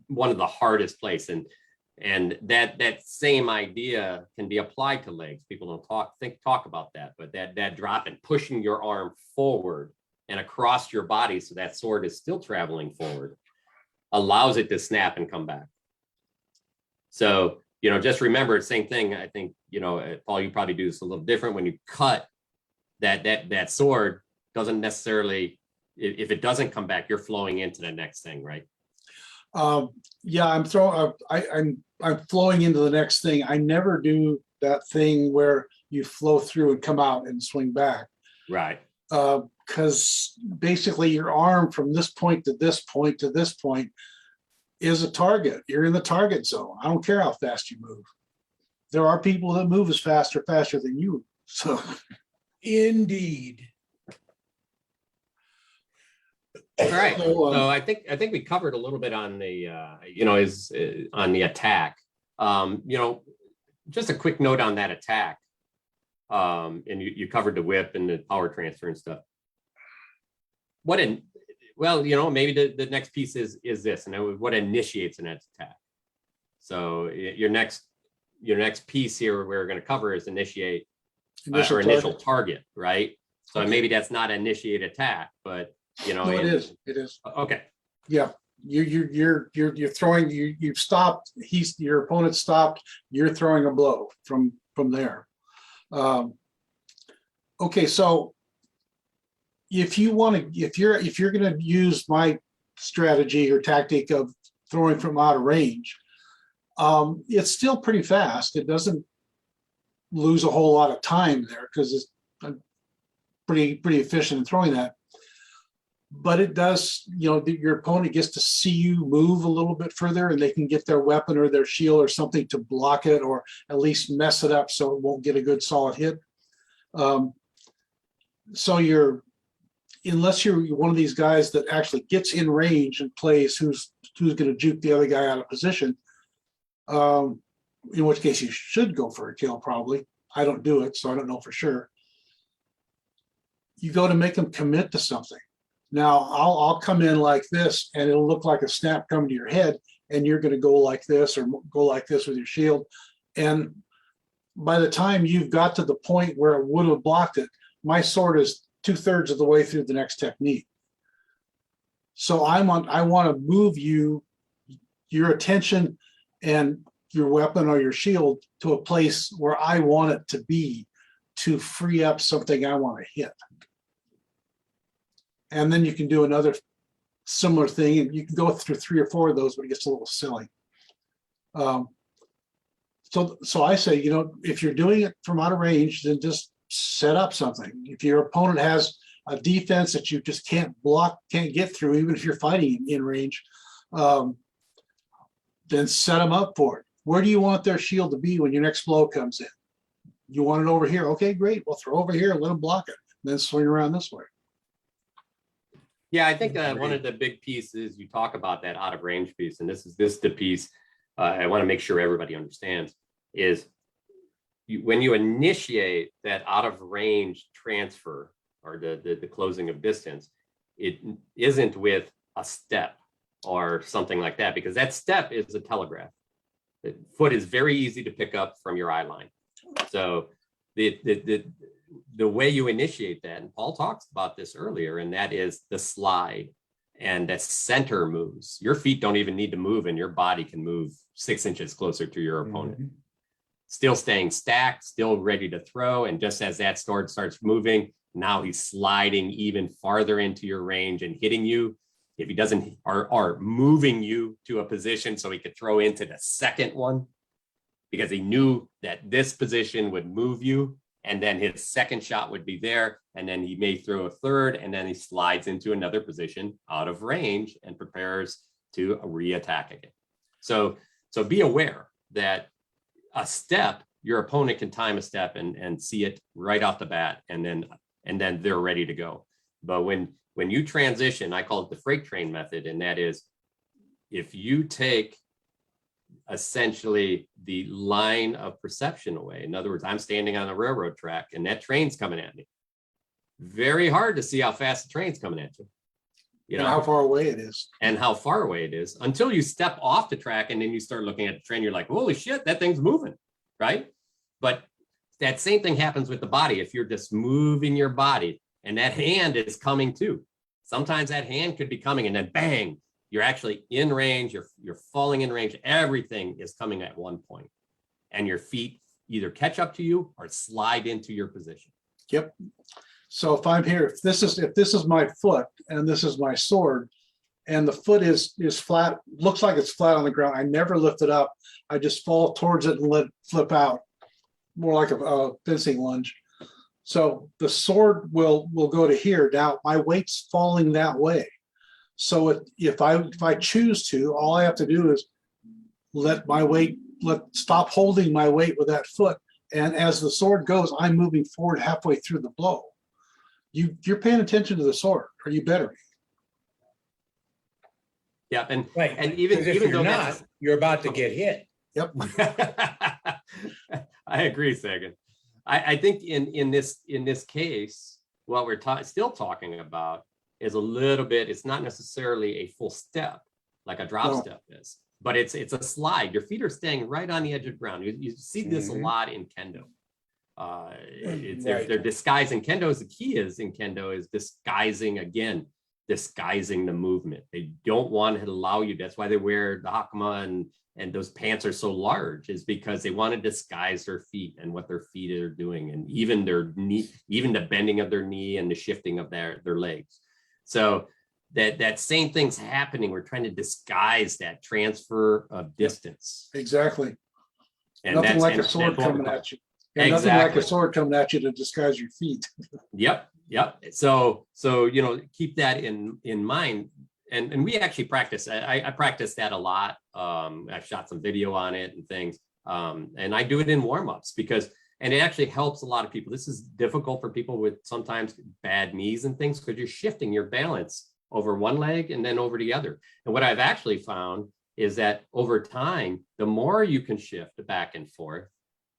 one of the hardest place. And that same idea can be applied to legs. People don't talk about that, but that drop and pushing your arm forward and across your body so that sword is still traveling forward allows it to snap and come back. So, just remember, same thing. I think, Paul, you probably do this a little different when you cut that sword. Doesn't necessarily, if it doesn't come back, you're flowing into the next thing, right? Yeah, I'm flowing into the next thing. I never do that thing where you flow through and come out and swing back. Right. Because basically your arm from this point to this point to this point is a target. You're in the target zone. I don't care how fast you move. There are people that move as faster than you. So Indeed. All right. So, So I think we covered a little bit on the on the attack. Just a quick note on that attack. And you covered the whip and the power transfer and stuff. Maybe the next piece is this, and what initiates an attack. So your next piece here we're going to cover is initiate initial target, right? So Okay. maybe that's not initiate attack, but no, it is. It is. Okay. Yeah. You're throwing. You've stopped. Your opponent stopped. You're throwing a blow from there. Okay, so if you're going to use my strategy or tactic of throwing from out of range, it's still pretty fast. It doesn't lose a whole lot of time there because it's pretty efficient in throwing that. But it does, your opponent gets to see you move a little bit further, and they can get their weapon or their shield or something to block it, or at least mess it up so it won't get a good solid hit. So unless you're one of these guys that actually gets in range and plays who's going to juke the other guy out of position, in which case you should go for a kill probably. I don't do it, so I don't know for sure. You go to make them commit to something. Now I'll come in like this, and it'll look like a snap coming to your head, and you're going to go like this or go like this with your shield. And by the time you've got to the point where it would have blocked it, my sword is 2/3 of the way through the next technique. So I want to move your attention and your weapon or your shield to a place where I want it to be to free up something I want to hit. And then you can do another similar thing, and you can go through 3 or 4 of those, but it gets a little silly. So I say, if you're doing it from out of range, then just set up something. If your opponent has a defense that you just can't get through, even if you're fighting in range, then set them up for it. Where do you want their shield to be when your next blow comes in? You want it over here? Okay, great. We'll throw over here and let them block it, then swing around this way. Yeah, I think one of the big pieces you talk about, that out of range piece, and this is the piece I want to make sure everybody understands, is when you initiate that out of range transfer or the closing of distance, it isn't with a step or something like that, because that step is a telegraph. The foot is very easy to pick up from your eye line. So the way you initiate that, and Paul talks about this earlier, and that is the slide. and the center moves. Your feet don't even need to move, and your body can move 6 inches closer to your opponent. Mhm. Still staying stacked, still ready to throw. And just as that sword starts moving, now he's sliding even farther into your range and hitting you. If he doesn't, or moving you to a position so he could throw into the second one, because he knew that this position would move you, and then his second shot would be there, and then he may throw a third, and then he slides into another position out of range and prepares to re-attack again. So be aware that a step, your opponent can time a step and see it right off the bat, and then they're ready to go. But when you transition, I call it the freight train method, and that is, if you take essentially the line of perception away. In other words, I'm standing on a railroad track and that train's coming at me. Very hard to see how fast the train's coming at you. You know, And how far away it is. and how far away it is, until you step off the track and then you start looking at the train. You're like, holy shit, that thing's moving, right? But that same thing happens with the body. If you're just moving your body and that hand is coming too, sometimes that hand could be coming and then bang, you're actually in range, you're falling in range, everything is coming at one point, and your feet either catch up to you or slide into your position. Yep. So if I'm here, if this is my foot and this is my sword, and the foot is flat, looks like it's flat on the ground, I never lift it up. I just fall towards it and let it flip out, more like a fencing lunge. So the sword will go to here. Now my weight's falling that way. So if I choose to, all I have to do is stop holding my weight with that foot. And as the sword goes, I'm moving forward halfway through the blow. You're paying attention to the sword, or you better be. Yeah, and Right. and even Because if even though you're that's not, you're about to get hit. Yep. I agree, Sagan. I think in this case, what we're still talking about is a little bit, it's not necessarily a full step like a drop step is, but it's a slide. Your feet are staying right on the edge of the ground. You see this a lot in kendo. They're disguising. Kendo's the key is in kendo is disguising the movement. They don't want to allow you. That's why they wear the hakama and those pants are so large, is because they want to disguise their feet and what their feet are doing, and even their knee, even the bending of their knee and the shifting of their legs. So that same thing's happening. We're trying to disguise that transfer of distance. Exactly. And Nothing like a that's sword what coming we're- at you. And nothing like Exactly. a sword coming at you to disguise your feet. Yep. So keep that in mind. And we actually practice. I practice that a lot. I've shot some video on it and things. And I do it in warm-ups and it actually helps a lot of people. This is difficult for people with sometimes bad knees and things, because you're shifting your balance over one leg and then over the other. And what I've actually found is that over time, the more you can shift back and forth,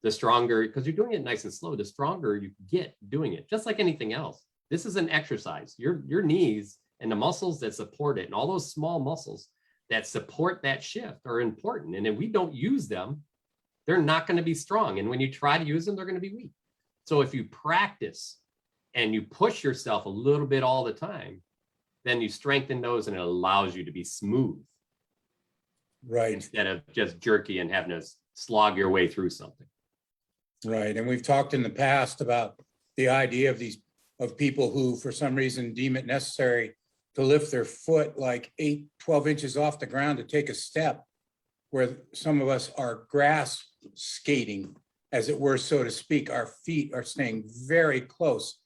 the stronger, because you're doing it nice and slow, the stronger you get doing it, just like anything else. This is an exercise. Your knees and the muscles that support it and all those small muscles that support that shift are important. And if we don't use them, they're not going to be strong. And when you try to use them, they're going to be weak. So if you practice and you push yourself a little bit all the time, then you strengthen those and it allows you to be smooth. Right. Instead of just jerky and having to slog your way through something. Right. And we've talked in the past about the idea of people who, for some reason, deem it necessary to lift their foot like 12 inches off the ground to take a step, where some of us are grass skating, as it were, so to speak. Our feet are staying very close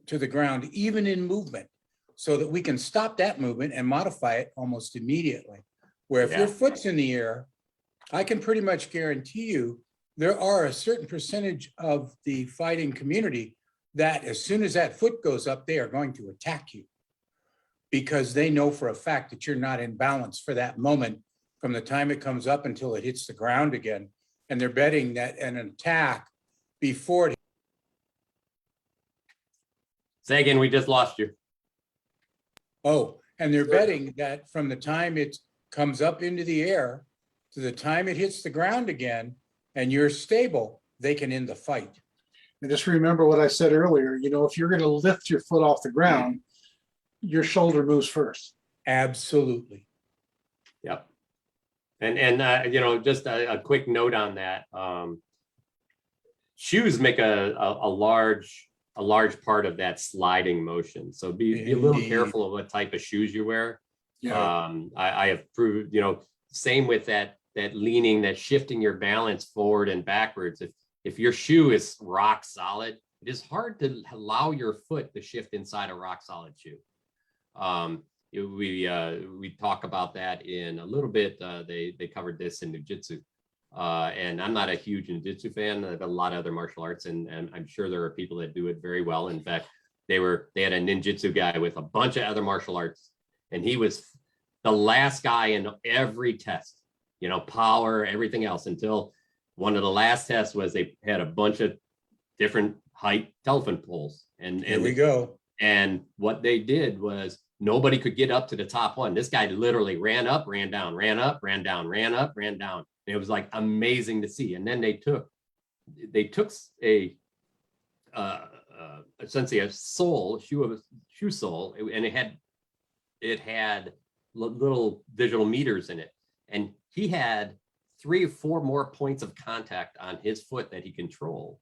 to the ground, even in movement, so that we can stop that movement and modify it almost immediately. Where if your foot's in the air, I can pretty much guarantee you there are a certain percentage of the fighting community that as soon as that foot goes up, they are going to attack you, because they know for a fact that you're not in balance for that moment from the time it comes up until it hits the ground again. And they're betting that an attack before it. Sagan, we just lost you. Oh, and they're betting that from the time it comes up into the air to the time it hits the ground again, and you're stable, they can end the fight. And just remember what I said earlier, if you're going to lift your foot off the ground, your shoulder moves first. Absolutely. Yep. And you know, just a quick note on that. Shoes make a large part of that sliding motion. So be a little Indeed. careful of what type of shoes you wear. Yeah. I have proved, you know, same with that leaning, that shifting your balance forward and backwards. If your shoe is rock solid, it is hard to allow your foot to shift inside a rock solid shoe. We talk about that in a little bit. They covered this in Jiu-Jitsu. And I'm not a huge Jiu-Jitsu fan. I've got a lot of other martial arts, and I'm sure there are people that do it very well. In fact, they had a ninjutsu guy with a bunch of other martial arts, and he was the last guy in every test, you know, power, everything else, until one of the last tests was they had a bunch of different height telephone poles. And Here we go. And what they did was nobody could get up to the top one. This guy literally ran up, ran down, ran up, ran down, ran up, ran down. And it was like amazing to see. And then they took a essentially a shoe sole, and it had little digital meters in it. And he had 3 or 4 more points of contact on his foot that he controlled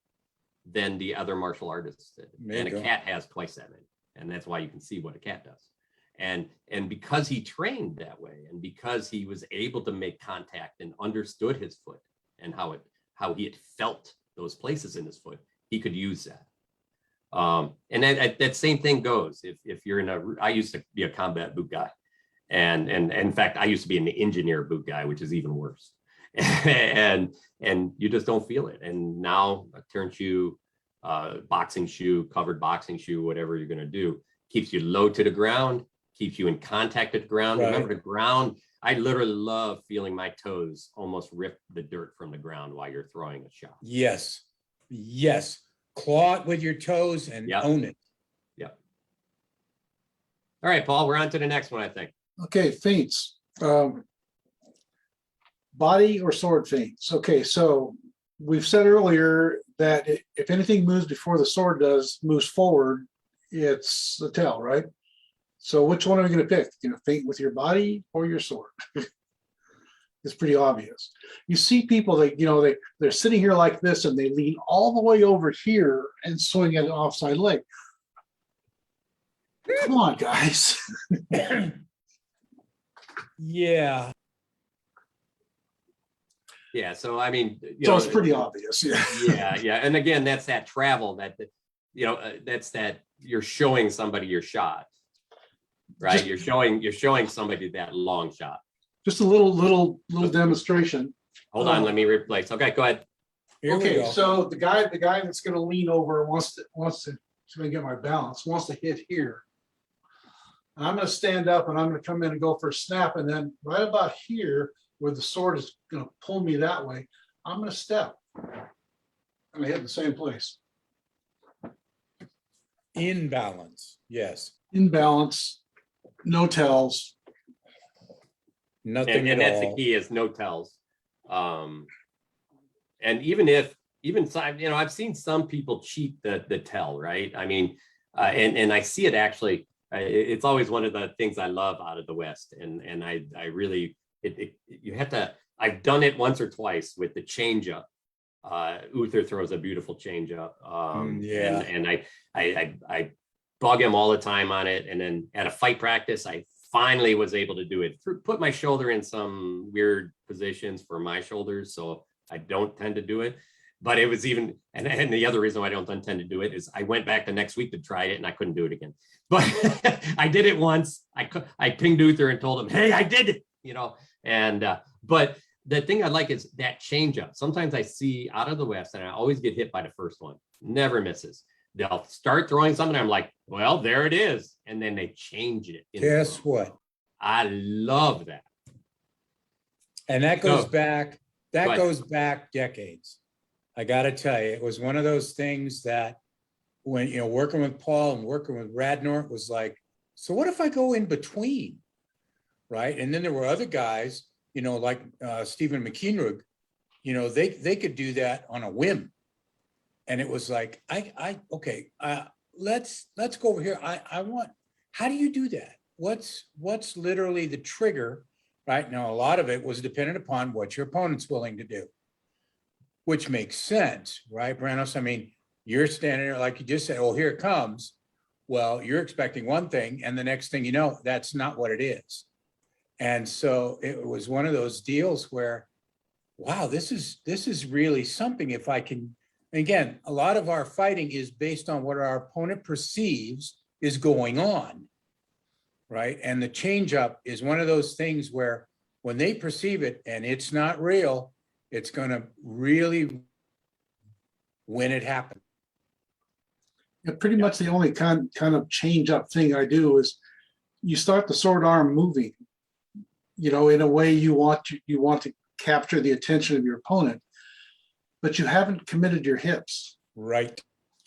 than the other martial artists did. And a cat has twice that many. And that's why you can see what a cat does. And because he trained that way, and because he was able to make contact and understood his foot and how he had felt those places in his foot, he could use that. And that same thing goes if you're I used to be a combat boot guy, and in fact I used to be an engineer boot guy, which is even worse. and you just don't feel it. And now a turn shoe, boxing shoe, covered boxing shoe, whatever you're going to do, keeps you low to the ground, keeps you in contact with the ground. Right. Remember, the ground, I literally love feeling my toes almost rip the dirt from the ground while you're throwing a shot. Yes. Claw it with your toes and own it. Yep. All right, Paul, we're on to the next one, I think. Okay, feints. Body or sword feints. Okay, so we've said earlier that if anything moves before the sword moves forward, it's the tail, right? So which one are we going to pick? You know, feint with your body or your sword? It's pretty obvious. You see people that, you know, they're sitting here like this and they lean all the way over here and swing at an offside leg. Come on, guys. Yeah. Yeah, so I mean, So it's pretty obvious. Yeah. And again, that's that travel that's that you're showing somebody your shot, right? You're showing somebody that long shot. Just a little demonstration. Hold on, let me replace. Okay, go ahead. Here we Okay, go. so the guy that's going to lean over wants to get my balance, wants to hit here. And I'm going to stand up and I'm going to come in and go for a snap, and then right about here where the sword is going to pull me that way, I'm going to step. I'm going to hit in the same place. In balance. Yes. In balance, no tells. Nothing And at that's all. the key, is no tells. And I've seen some people cheat the tell, right? I mean, and I see it actually. It's always one of the things I love out of the West, and I really you have to. I've done it once or twice with the changeup. Uther throws a beautiful changeup, and I bug him all the time on it. And then at a fight practice, I finally was able to do it. Put my shoulder in some weird positions for my shoulders, so I don't tend to do it. But it was even, and the other reason why I don't tend to do it is I went back the next week to try it and I couldn't do it again. But I did it once. I pinged Uther and told him, "Hey, I did it," you know. And but the thing I like is that change up. Sometimes I see out of the West, and I always get hit by the first one. Never misses. They'll start throwing something. I'm like, well, there it is, and then they change it. Guess what? I love that. And that goes So, back. That go ahead. goes back decades. I got to tell you, it was one of those things that when, you know, working with Paul and working with Radnor, was like, so what if I go in between? Right. And then there were other guys, you know, like Stephen McKeenrug, you know, they could do that on a whim. And it was like, okay, let's go over here. I want, how do you do that? what's literally the trigger, right? Now, a lot of it was dependent upon what your opponent's willing to do, which makes sense, right, Brannos? I mean, you're standing there, like you just said, oh, here it comes. Well, you're expecting one thing, and the next thing you know, that's not what it is. And so it was one of those deals where, wow, this is really something. If I can, again, a lot of our fighting is based on what our opponent perceives is going on, right? And the change up is one of those things where when they perceive it and it's not real, it's going to really, when it happens. Yeah, pretty much the only kind of change up thing I do is you start the sword arm moving, in a way you want to capture the attention of your opponent, but you haven't committed your hips. Right.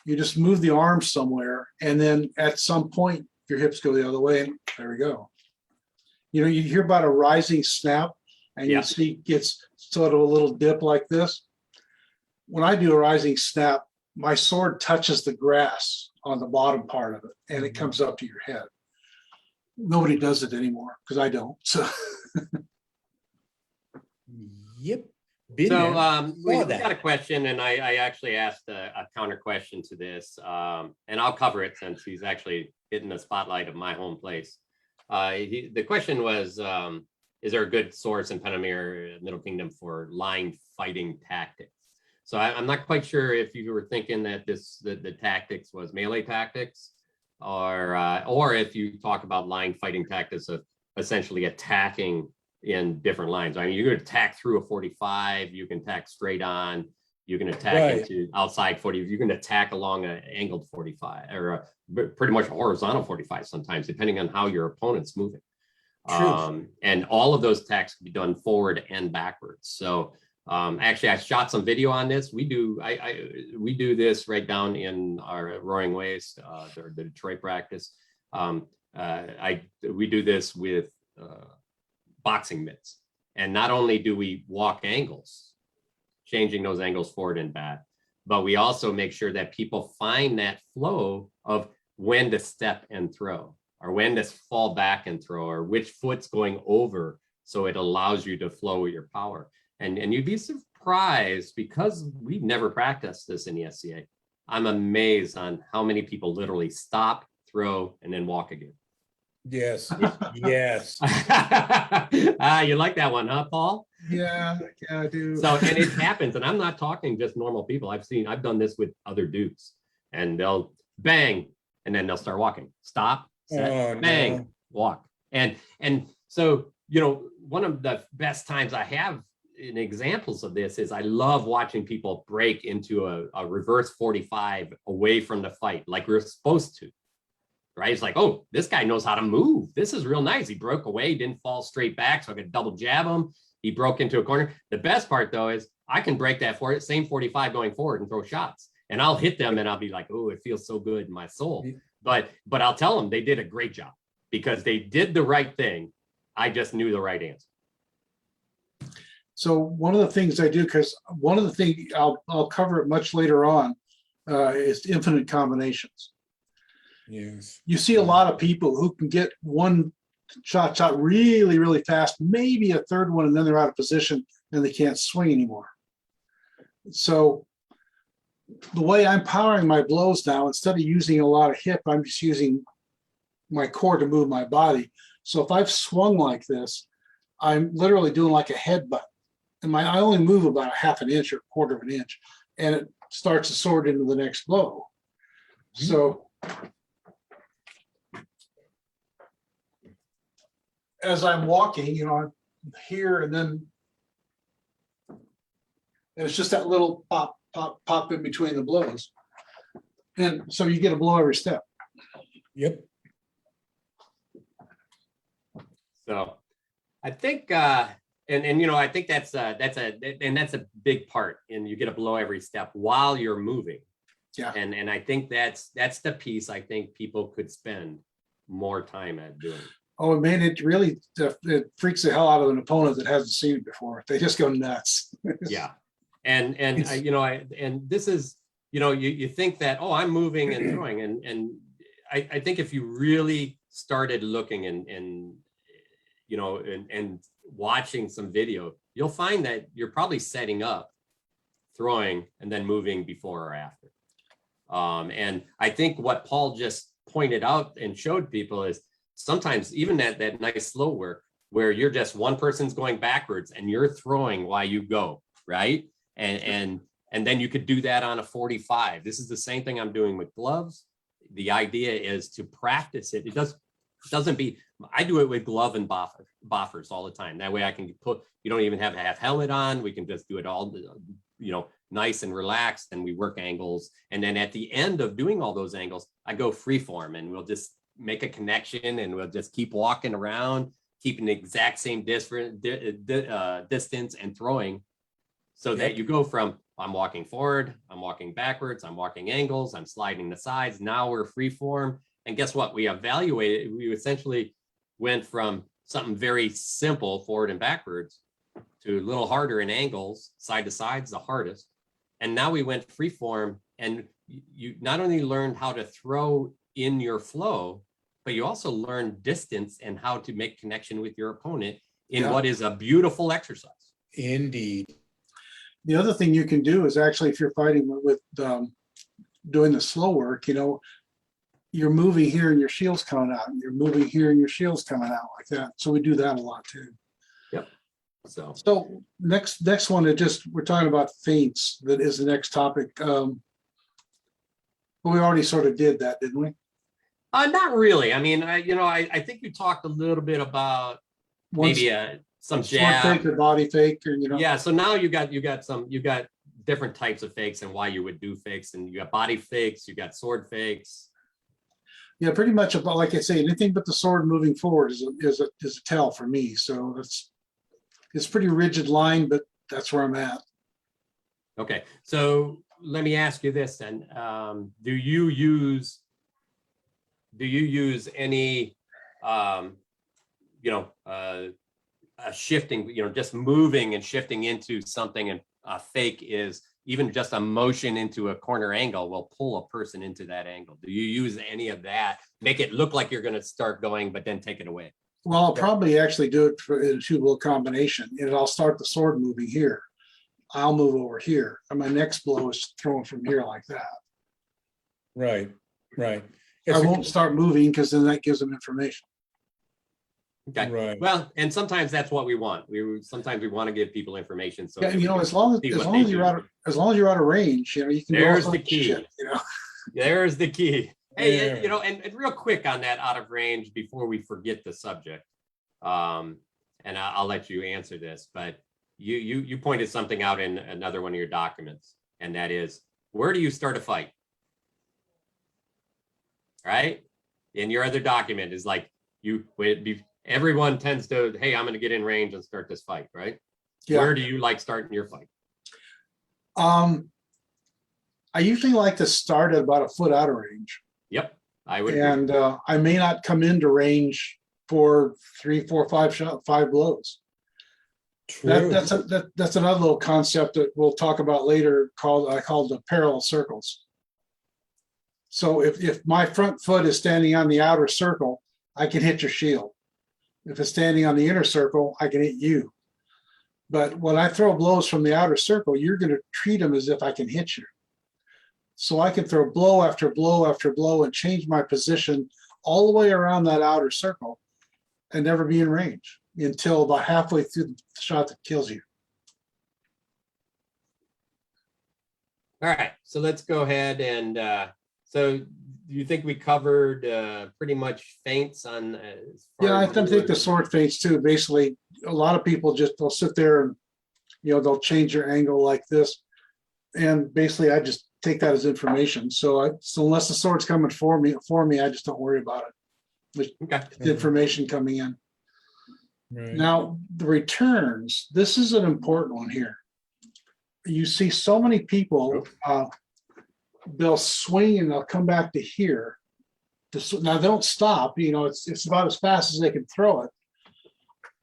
You just move the arm somewhere, and then at some point your hips go the other way, and there we go. You hear about a rising snap, and you see it gets sort of a little dip like this. When I do a rising snap, my sword touches the grass on the bottom part of it, and it comes up to your head. Nobody does it anymore because I don't. So, yep. So we got a question, and I actually asked a counter question to this, and I'll cover it since he's actually hitting the spotlight of my home place. The question was, is there a good source in Penamere, Middle Kingdom, for line fighting tactics? So I'm not quite sure if you were thinking that the tactics was melee tactics, or if you talk about line fighting tactics of essentially attacking in different lines. I mean, you can attack through a 45, you can attack straight on, you can attack into outside 40, you can attack along an angled 45 or pretty much a horizontal 45 sometimes, depending on how your opponent's moving. And all of those attacks can be done forward and backwards. So actually, I shot some video on this. We do this right down in our Roaring Waste, the Detroit practice. We do this with boxing mitts, and not only do we walk angles, changing those angles forward and back, but we also make sure that people find that flow of when to step and throw, or when to fall back and throw, or which foot's going over, so it allows you to flow with your power. And you'd be surprised, because we've never practiced this in the SCA. I'm amazed on how many people literally stop, throw, and then walk again. Yes. Yes. You like that one, huh, Paul? Yeah, I do. So, and it happens, and I'm not talking just normal people. I've done this with other dudes, and they'll bang, and then they'll start walking. Stop, set, bang, walk. And so, one of the best times I have in examples of this is I love watching people break into a reverse 45 away from the fight, like we're supposed to. Right? It's like, oh, this guy knows how to move. This is real nice. He broke away, didn't fall straight back, so I could double jab him. He broke into a corner. The best part, though, is I can break that same 45 going forward and throw shots. And I'll hit them, and I'll be like, oh, it feels so good in my soul. But I'll tell them they did a great job, because they did the right thing. I just knew the right answer. So one of the things I do, because one of the things I'll cover it much later on, is infinite combinations. Yes. You see a lot of people who can get one shot really, really fast, maybe a third one, and then they're out of position and they can't swing anymore. So the way I'm powering my blows now, instead of using a lot of hip, I'm just using my core to move my body. So if I've swung like this, I'm literally doing like a headbutt. And I only move about a half an inch or a quarter of an inch, and it starts to sword into the next blow. So as I'm walking, I'm here, and then it's just that little pop, pop, pop in between the blows. And so you get a blow every step. Yep. So I think, I think that's a big part, and you get a blow every step while you're moving. Yeah. And I think that's the piece I think people could spend more time at doing. Oh man, it really it freaks the hell out of an opponent that hasn't seen it before. They just go nuts. Yeah. And this is, you think that, oh, I'm moving and throwing. And I think if you really started looking and you know, and watching some video, you'll find that you're probably setting up, throwing, and then moving before or after. And I think what Paul just pointed out and showed people is sometimes even that nice slow work where you're just one person's going backwards and you're throwing while you go, right? And then you could do that on a 45. This is the same thing I'm doing with gloves. The idea is to practice it. Doesn't be, I do it with glove and boffers all the time. That way I can put, you don't even have to have helmet on. We can just do it all, you know, nice and relaxed, and we work angles. And then at the end of doing all those angles, I go free form and we'll just make a connection and we'll just keep walking around, keeping the exact same distance and throwing, so that you go from I'm walking forward, I'm walking backwards, I'm walking angles, I'm sliding the sides. Now we're free form. And guess what? We evaluated, we essentially went from something very simple, forward and backwards, to a little harder in angles, side to sides, the hardest. And now we went free form, and you not only learned how to throw in your flow, but you also learned distance and how to make connection with your opponent in what is a beautiful exercise. Indeed. The other thing you can do is actually, if you're fighting with doing the slow work, you know, you're moving here and your shield's coming out, and you're moving here and your shield's coming out like that. So we do that a lot too. Yep. So next one, we're talking about feints. That is the next topic. But we already sort of did that, didn't we? Not really. I mean, I think you talked a little bit about maybe some jab, fake or body fake, or you know. Yeah. So now you got different types of fakes and why you would do fakes, and you got body fakes, you got sword fakes. Yeah, pretty much about, like I say, anything but the sword moving forward is a tell for me. So it's pretty rigid line, but that's where I'm at. Okay, so let me ask you this then: do you use any a shifting, just moving and shifting into something, and a fake is even just a motion into a corner angle will pull a person into that angle? Do you use any of that? Make it look like you're going to start going, but then take it away? Well, I'll probably actually do it in a two-blow combination. And I'll start the sword moving here. I'll move over here. And my next blow is thrown from here like that. Right. I won't start moving because then that gives them information. Okay. Right. Well, and sometimes that's what we want. Sometimes we want to give people information. So yeah, as long as you're out of range, you can. There's the key. Shit, There's the key. Hey, Yeah. and real quick on that out of range before we forget the subject, and I'll let you answer this, but you pointed something out in another one of your documents, and that is, where do you start a fight? Right? In your other document is like everyone tends to, hey, I'm going to get in range and start this fight, right? Yeah. Where do you like starting your fight? I usually like to start at about a foot out of range. Yep, I would. And I may not come into range for 3, 4, 5 blows. True. That's another little concept that we'll talk about later. I call the parallel circles. So if my front foot is standing on the outer circle, I can hit your shield. If it's standing on the inner circle, I can hit you. But when I throw blows from the outer circle, you're going to treat them as if I can hit you. So I can throw blow after blow after blow and change my position all the way around that outer circle and never be in range until about halfway through the shot that kills you. All right, so let's go ahead and so you think we covered pretty much feints on? Yeah, I think the sword feints too. Basically, a lot of people they'll sit there and they'll change their angle like this, and basically I just take that as information. So unless the sword's coming for me, I just don't worry about it. The information coming in. Right. Now the returns. This is an important one here. You see so many people. They'll swing and they'll come back to here. Now they don't stop. It's about as fast as they can throw it,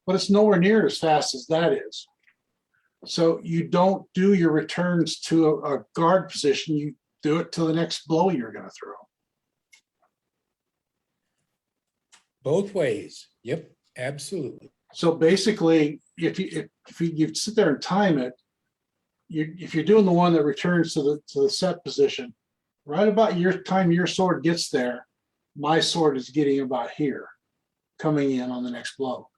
but it's nowhere near as fast as that is. So you don't do your returns to a guard position. You do it to the next blow you're going to throw. Both ways. Yep, absolutely. So basically, if you sit there and time it, if you're doing the one that returns to the set position, right about your time your sword gets there, my sword is getting about here, coming in on the next blow.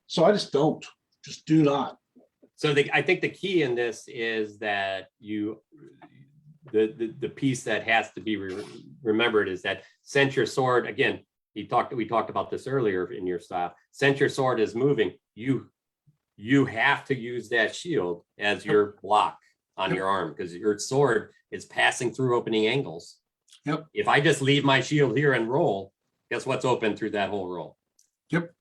So I just do not. So I think the key in this is that the piece that has to be remembered is that since your sword, again, we talked about this earlier in your style, since your sword is moving, you have to use that shield as your block on your arm, because your sword is passing through opening angles. Yep. If I just leave my shield here and roll, guess what's open through that whole roll? Yep.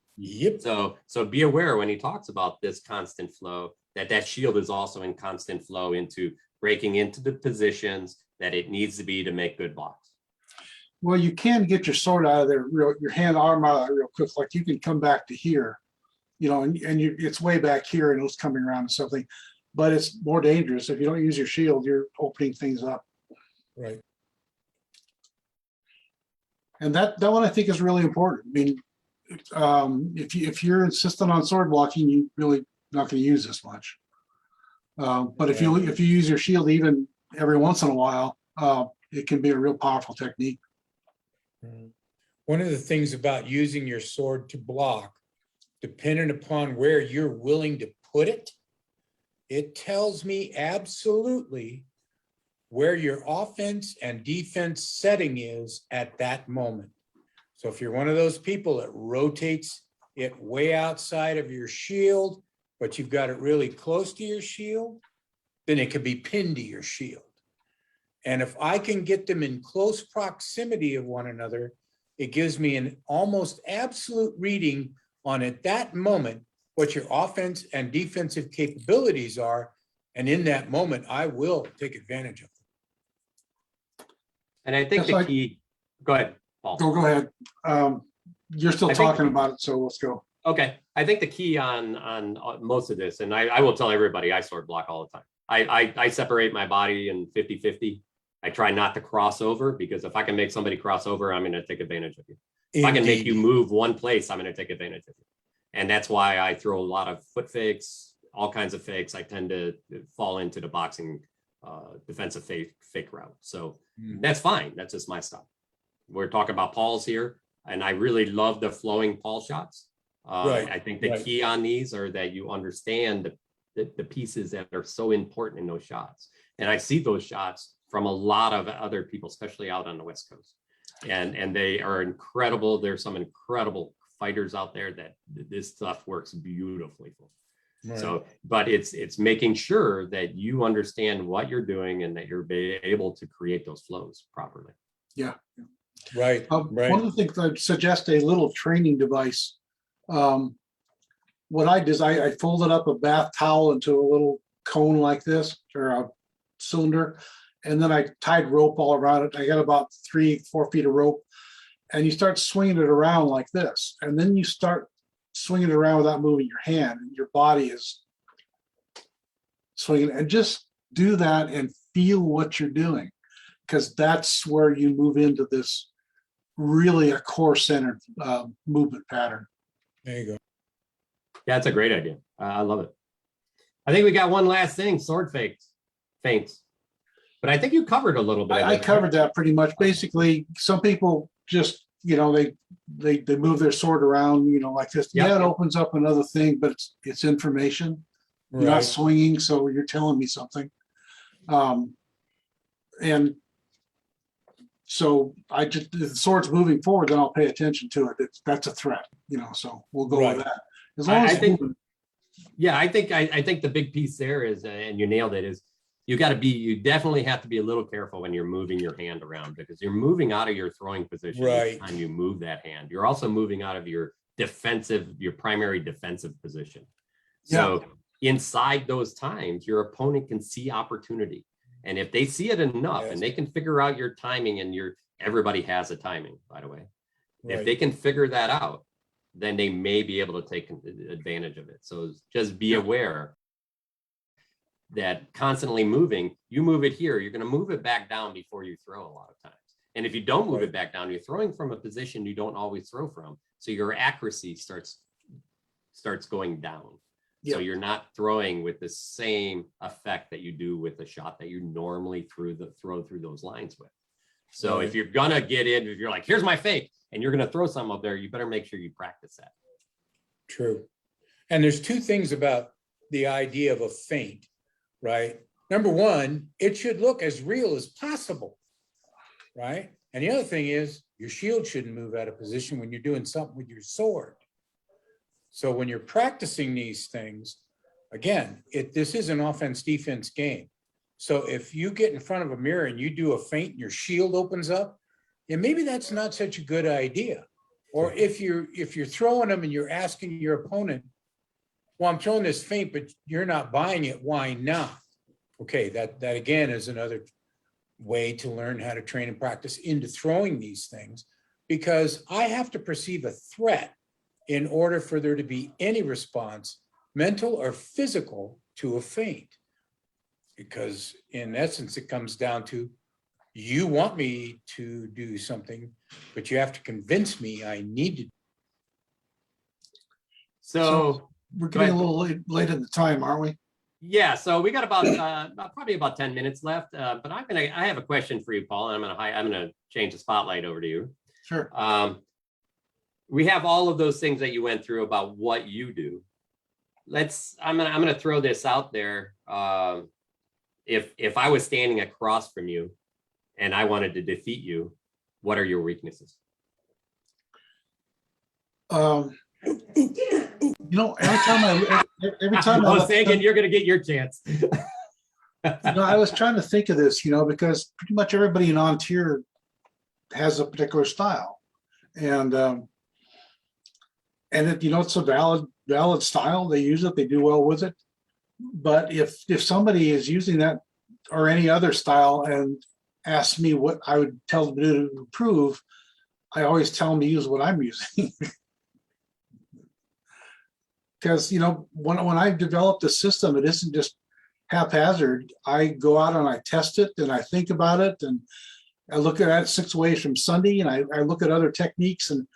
So be aware when he talks about this constant flow, that shield is also in constant flow into breaking into the positions that it needs to be to make good blocks. Well, you can get your sword out of there, your hand arm out of there real quick. Like you can come back to here, and it's way back here and it's coming around to something, but it's more dangerous. If you don't use your shield, you're opening things up. Right. And that one I think is really important. I mean, if you're insistent on sword blocking, you really not going to use this much. But if you use your shield even every once in a while, it can be a real powerful technique. One of the things about using your sword to block, depending upon where you're willing to put it, it tells me absolutely where your offense and defense setting is at that moment. So if you're one of those people that rotates it way outside of your shield, but you've got it really close to your shield, then it could be pinned to your shield. And if I can get them in close proximity of one another, it gives me an almost absolute reading on at that moment what your offense and defensive capabilities are. And in that moment, I will take advantage of them. And I think the key, go ahead, Paul. Go ahead. You're still talking about it, so let's go. Okay, I think the key on most of this, and I will tell everybody I sword block all the time. I separate my body in 50-50. I try not to cross over, because if I can make somebody cross over, I'm going to take advantage of you. If I can make you move one place, I'm going to take advantage of you. And that's why I throw a lot of foot fakes, all kinds of fakes. I tend to fall into the boxing defensive fake route. So that's fine. That's just my style. We're talking about Pauls here, and I really love the flowing Paul shots. Right, I think the key on these are that you understand the pieces that are so important in those shots. And I see those shots from a lot of other people, especially out on the West Coast. And they are incredible. There's some incredible fighters out there that this stuff works beautifully for. Right. So, but it's making sure that you understand what you're doing and that you're able to create those flows properly. Yeah. Right. One of the things I'd suggest a little training device. What I did is I folded up a bath towel into a little cone like this, or a cylinder, and then I tied rope all around it. I got about 3-4 feet of rope, and you start swinging it around like this, and then you start swinging it around without moving your hand, and your body is swinging. And just do that and feel what you're doing, because that's where you move into this really a core-centered movement pattern. There you go. Yeah, that's a great idea. I love it. I think we got one last thing, sword feints. But I think you covered a little bit. I covered that pretty much. Basically, some people just, they move their sword around, like this. Yep. Yeah, it opens up another thing, but it's information. Right. You're not swinging, so you're telling me something. And so if the sword's moving forward, then I'll pay attention to it. That's a threat, so we'll go with that. As long as I think the big piece there is, and you nailed it, is you definitely have to be a little careful when you're moving your hand around, because you're moving out of your throwing position each time you move that hand. You're also moving out of your primary defensive position. So inside those times, your opponent can see opportunity. And if they see it enough and they can figure out your timing, and everybody has a timing, by the way. Right. If they can figure that out, then they may be able to take advantage of it. So just be aware that constantly moving, you move it here, you're going to move it back down before you throw a lot of times. And if you don't move it back down, you're throwing from a position you don't always throw from. So your accuracy starts going down. So Yep. you're not throwing with the same effect that you do with a shot that you normally throw through those lines with. So Right. if you're gonna get in, if you're like, here's my fake, and you're gonna throw something up there, you better make sure you practice that. True. And there's two things about the idea of a feint, right? Number one, it should look as real as possible, right? And the other thing is your shield shouldn't move out of position when you're doing something with your sword. So when you're practicing these things, again, this is an offense-defense game. So if you get in front of a mirror and you do a feint and your shield opens up, yeah, maybe that's not such a good idea. Or if you're throwing them and you're asking your opponent, well, I'm throwing this feint, but you're not buying it, why not? Okay, that again is another way to learn how to train and practice into throwing these things, because I have to perceive a threat in order for there to be any response, mental or physical, to a feint. Because in essence, it comes down to, you want me to do something, but you have to convince me I need to. So We're Go getting a ahead. little late in the time, aren't we? yeah, so we got probably about 10 minutes left. But I have a question for you, Paul, and I'm gonna change the spotlight over to you. Sure. We have all of those things that you went through about what you do. I'm gonna throw this out there. If I was standing across from you and I wanted to defeat you, what are your weaknesses? Every time I Oh, look- Sagan, you're gonna get your chance. I was trying to think of this, because pretty much everybody in on-tier has a particular style. And it's a valid style. They use it, they do well with it. But if somebody is using that or any other style and asks me what I would tell them to do to improve, I always tell them to use what I'm using. Because, when I developed a system, it isn't just haphazard. I go out and I test it and I think about it, and I look at it 6 ways from Sunday, and I look at other techniques, and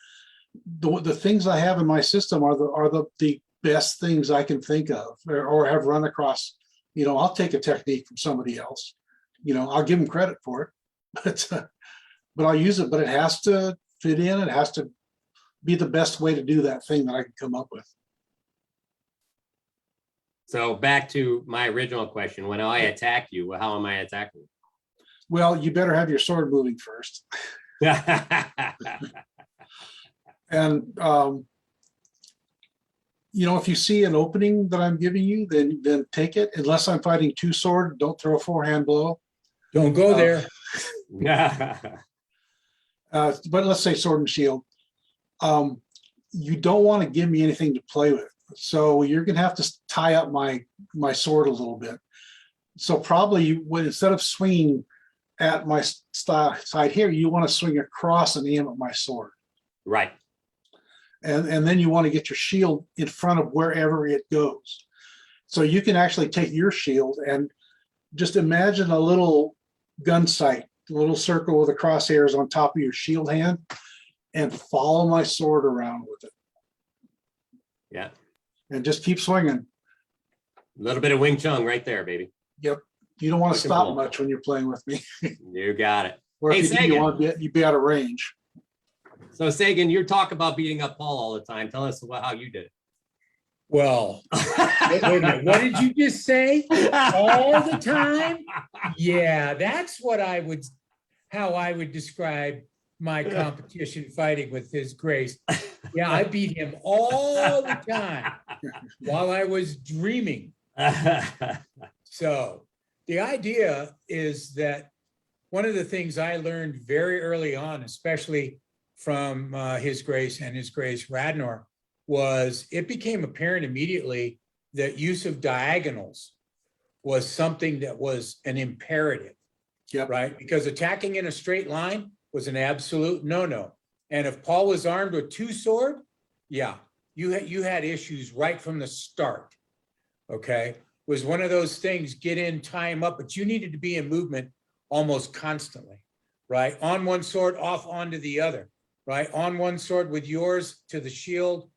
the things I have in my system are the best things I can think of or have run across. I'll take a technique from somebody else. I'll give them credit for it, but I'll use it. But it has to fit in. It has to be the best way to do that thing that I can come up with. So back to my original question, when I attack you, how am I attacking? Well, you better have your sword moving first. And, if you see an opening that I'm giving you, then take it. Unless I'm fighting 2 sword, don't throw a forehand blow. Don't go there. But let's say sword and shield. You don't want to give me anything to play with. So you're going to have to tie up my sword a little bit. So probably instead of swinging at my side here, you want to swing across and aim at my sword. Right. And then you want to get your shield in front of wherever it goes. So you can actually take your shield and just imagine a little gun sight, a little circle with the crosshairs on top of your shield hand, and follow my sword around with it. Yeah. And just keep swinging. A little bit of Wing Chun right there, baby. Yep. You don't want to Push and stop pull. much when you're playing with me. You got it. Or Hey, if you do, Sagan. you want to be out of range. So Sagan, you talk about beating up Paul all the time. Tell us how you did Well, wait a it. minute, what did you just say? All the time? Yeah, that's how I would describe my competition fighting with His Grace. Yeah, I beat him all the time while I was dreaming. So the idea is that one of the things I learned very early on, especially from His Grace and His Grace Radnor, was it became apparent immediately that use of diagonals was something that was an imperative, Yep. right? Because attacking in a straight line was an absolute no-no. And if Paul was armed with 2 sword, yeah, you had issues right from the start, okay? Was one of those things, get in, tie him up, but you needed to be in movement almost constantly, right? On one sword, off onto the other, right? On one sword with yours to the shield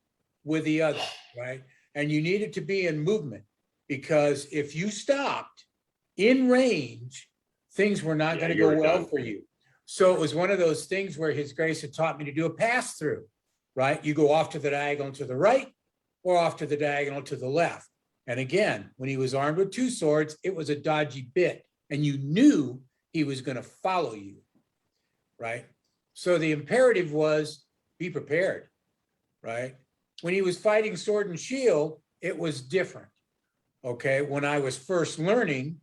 with the other, right? And you needed to be in movement, because if you stopped in range, things were not Yeah, going to you go were well done. for you. So it was one of those things where His Grace had taught me to do a pass through, right? You go off to the diagonal to the right or off to the diagonal to the left. And again, when he was armed with two swords, it was a dodgy bit, and you knew he was going to follow you, right? So the imperative was be prepared, right? When he was fighting sword and shield, it was different. Okay, when I was first learning,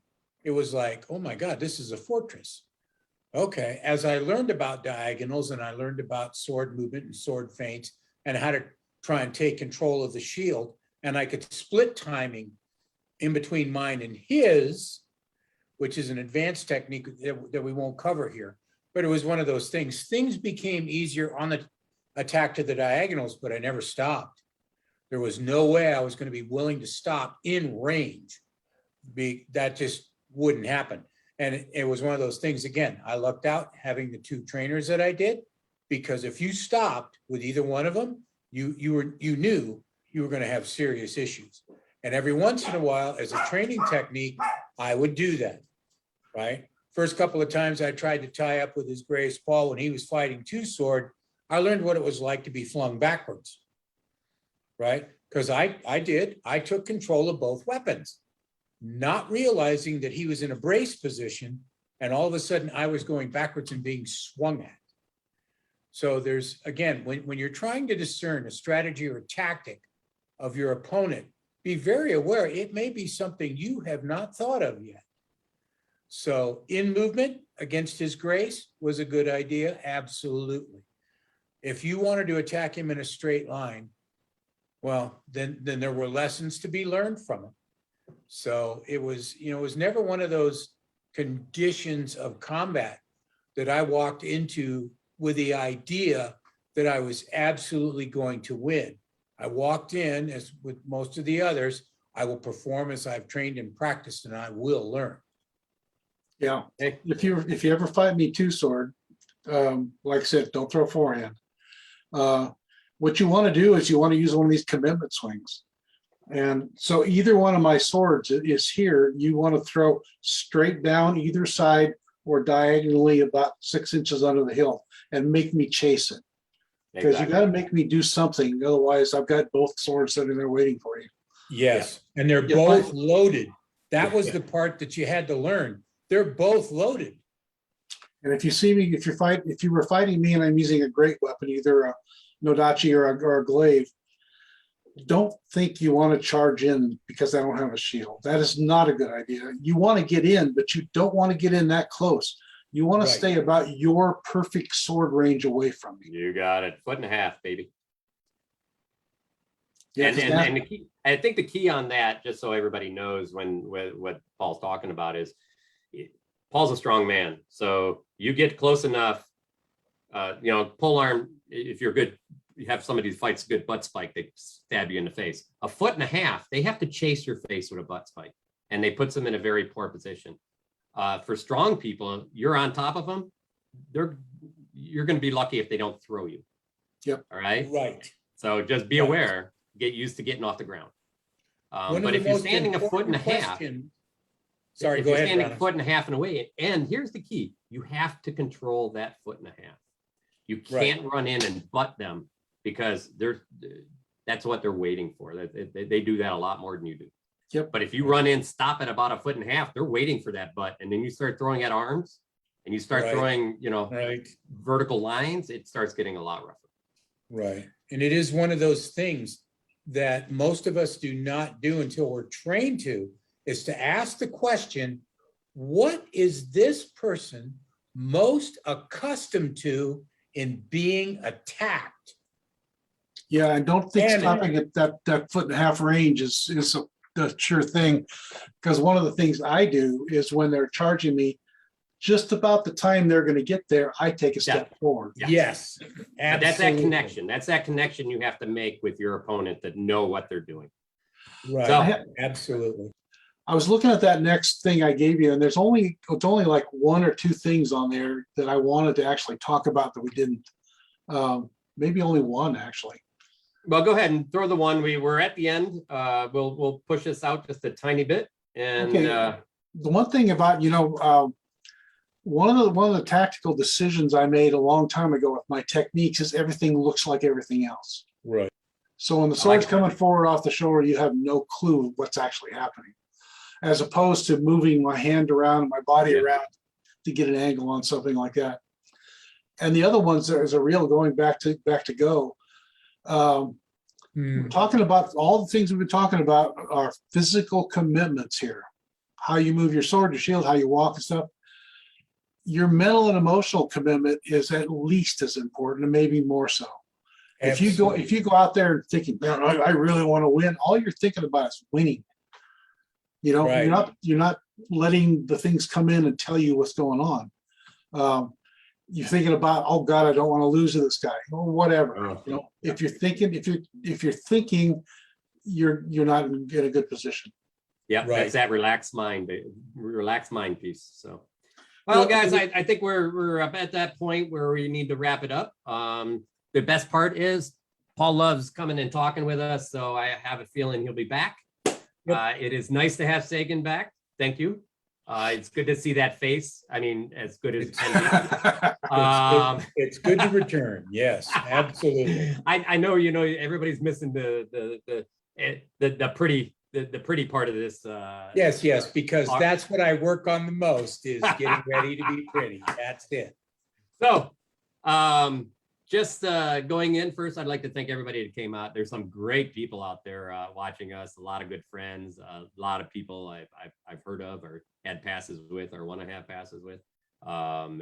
it was like, oh my God, this is a fortress. Okay, as I learned about diagonals and I learned about sword movement and sword feints and how to try and take control of the shield, and I could split timing in between mine and his, which is an advanced technique that we won't cover here, but it was one of those things. Things became easier on the attack to the diagonals, but I never stopped. There was no way I was going to be willing to stop in range. That just wouldn't happen. And it was one of those things, again, I lucked out having the two trainers that I did, because if you stopped with either one of them, you knew you were going to have serious issues. And every once in a while, as a training technique, I would do that, right? First couple of times I tried to tie up with His Grace Paul when he was fighting two sword, I learned what it was like to be flung backwards, right? Because I took control of both weapons, not realizing that he was in a brace position, and all of a sudden I was going backwards and being swung at. So there's, again, when you're trying to discern a strategy or a tactic of your opponent, be very aware it may be something you have not thought of yet. So in movement against His Grace was a good idea, absolutely. If you wanted to attack him in a straight line, well, then there were lessons to be learned from it. So it was, it was never one of those conditions of combat that I walked into with the idea that I was absolutely going to win. I walked in, as with most of the others, I will perform as I've trained and practiced, and I will learn. Yeah, if you ever fight me two sword, like I said, don't throw forehand. What you want to do is you want to use one of these commitment swings. And so either one of my swords is here. You want to throw straight down either side or diagonally about 6 inches under the hilt and make me chase it. Because you got to make me do something. Otherwise, I've got both swords sitting there waiting for you. Yes, and they're both loaded. That was the part that you had to learn. They're both loaded. And if you see me, if you were fighting me and I'm using a great weapon, either a Nodachi or a glaive, don't think you want to charge in because I don't have a shield. That is not a good idea. You want to get in, but you don't want to get in that close. You want to stay about your perfect sword range away from me. You got it. 1.5 feet, baby. Yeah, and the key, I think the key on that, just so everybody knows what Paul's talking about, is Paul's a strong man. So you get close enough, pole arm, if you're good, you have somebody who fights a good butt spike, they stab you in the face. 1.5 feet, they have to chase your face with a butt spike, and they puts them in a very poor position. For strong people, you're on top of them. You're going to be lucky if they don't throw you. Yep. All right. Right. So just be aware. Get used to getting off the ground. But if you're standing 1.5 feet, sorry, if go you're ahead. standing 1.5 feet and away, and here's the key: you have to control that 1.5 feet. You can't run in and butt them, because that's what they're waiting for. They do that a lot more than you do. Yep. But if you run in, stop at about 1.5 feet, they're waiting for that butt, and then you start throwing at arms, and you start throwing, vertical lines, it starts getting a lot rougher. Right. And it is one of those things that most of us do not do until we're trained to, is to ask the question, what is this person most accustomed to in being attacked? Yeah, I don't think stopping at that 1.5 feet range is a sure thing, because one of the things I do is when they're charging me, just about the time they're going to get there, I take a step forward. Yes, But absolutely. that's that connection. That's that connection you have to make with your opponent that know what they're doing. Right. So, Absolutely. I was looking at that next thing I gave you, and it's only like 1 or 2 things on there that I wanted to actually talk about that we didn't. Maybe only one, actually. Well, go ahead and throw the one. We're at the end. We'll push this out just a tiny bit. And Okay. The one thing about, one of the tactical decisions I made a long time ago with my techniques is everything looks like everything else. Right. So when the sword's coming forward off the shoulder, you have no clue what's actually happening, as opposed to moving my hand around and my body around to get an angle on something like that. And the other ones, there's a real going back to go. We're talking about all the things we've been talking about are physical commitments here. How you move your sword, your shield, how you walk and stuff. Your mental and emotional commitment is at least as important, and maybe more so. Absolutely. If you go out there thinking, man, I really want to win, all you're thinking about is winning. Right. You're not letting the things come in and tell you what's going on. You're thinking about, oh God, I don't want to lose to this guy, or whatever. If you're thinking, you're not in a good position. Yeah, Right. That's that relaxed mind piece. So, well, guys, I think we're up at that point where we need to wrap it up. The best part is Paul loves coming and talking with us, so I have a feeling he'll be back. Yep. It is nice to have Sagan back. Thank you. It's good to see that face. I mean, as good as it can be. It's good to return. Yes, absolutely. I know, everybody's missing the pretty part of this. Yes, because that's what I work on the most, is getting ready to be pretty. That's it. So, just going in first, I'd like to thank everybody that came out. There's some great people out there watching us. A lot of good friends. A lot of people I've heard of or had passes with or want to have passes with.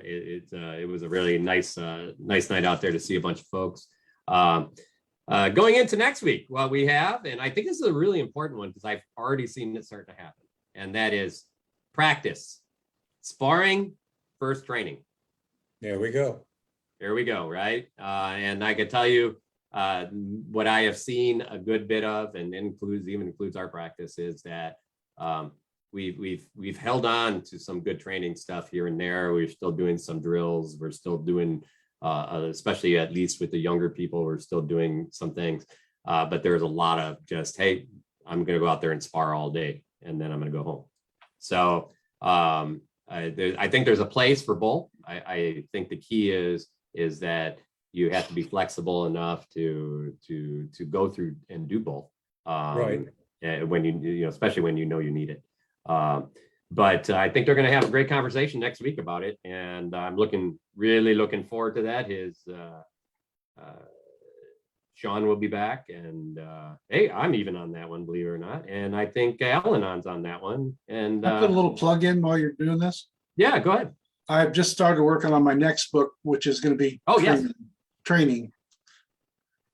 It was a really nice night out there to see a bunch of folks. Going into next week, what we have, and I think this is a really important one because I've already seen it start to happen, and that is practice, sparring, first training. There we go. There we go, right? And I can tell you what I have seen a good bit of, and includes our practice, is that we've held on to some good training stuff here and there. We're still doing some drills. We're still doing, especially at least with the younger people, we're still doing some things. But there's a lot of just, hey, I'm going to go out there and spar all day, and then I'm going to go home. So I think there's a place for both. I think the key is that you have to be flexible enough to go through and do both. Right. When especially when you need it. But I think they're going to have a great conversation next week about it, and I'm really looking forward to that. Sean will be back, and hey, I'm even on that one, believe it or not. And I think Al-Anon's on that one. And I'll put a little plug in while you're doing this. Yeah, go ahead. I've just started working on my next book, which is going to be training.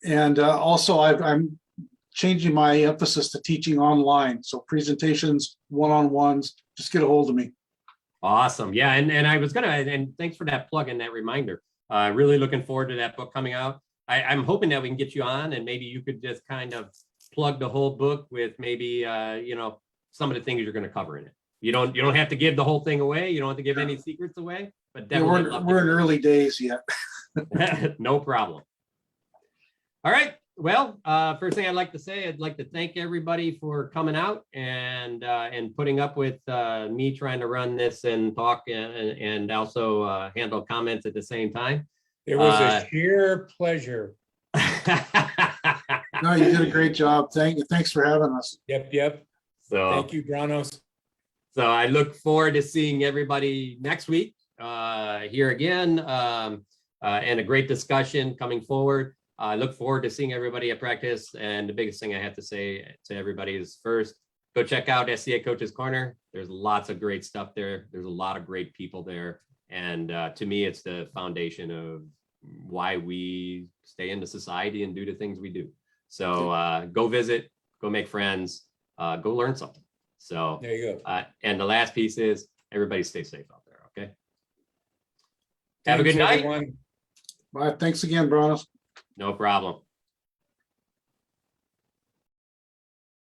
And also I'm changing my emphasis to teaching online. So presentations, one-on-ones, just get a hold of me. Awesome. Yeah. And I was and thanks for that plug and that reminder. Really looking forward to that book coming out. I'm hoping that we can get you on, and maybe you could just kind of plug the whole book with maybe, some of the things you're going to cover in it. You don't have to give the whole thing away. You don't have to give any secrets away, but definitely we're in early days yet. No problem. All right. Well, first thing I'd like to say, I'd like to thank everybody for coming out and putting up with me trying to run this and talk and also handle comments at the same time. It was a sheer pleasure. No, you did a great job. Thanks for having us. Yep. So thank you, Brannos. So I look forward to seeing everybody next week here again, and a great discussion coming forward. I look forward to seeing everybody at practice. And the biggest thing I have to say to everybody is, first, go check out SCA Coaches Corner. There's lots of great stuff there. There's a lot of great people there. And to me, it's the foundation of why we stay into society and do the things we do. So go visit, go make friends, go learn something. So there you go. And the last piece is, everybody stay safe out there. Okay. Thanks, Have a good night. Everyone. Bye. Thanks again, Brannos. No problem.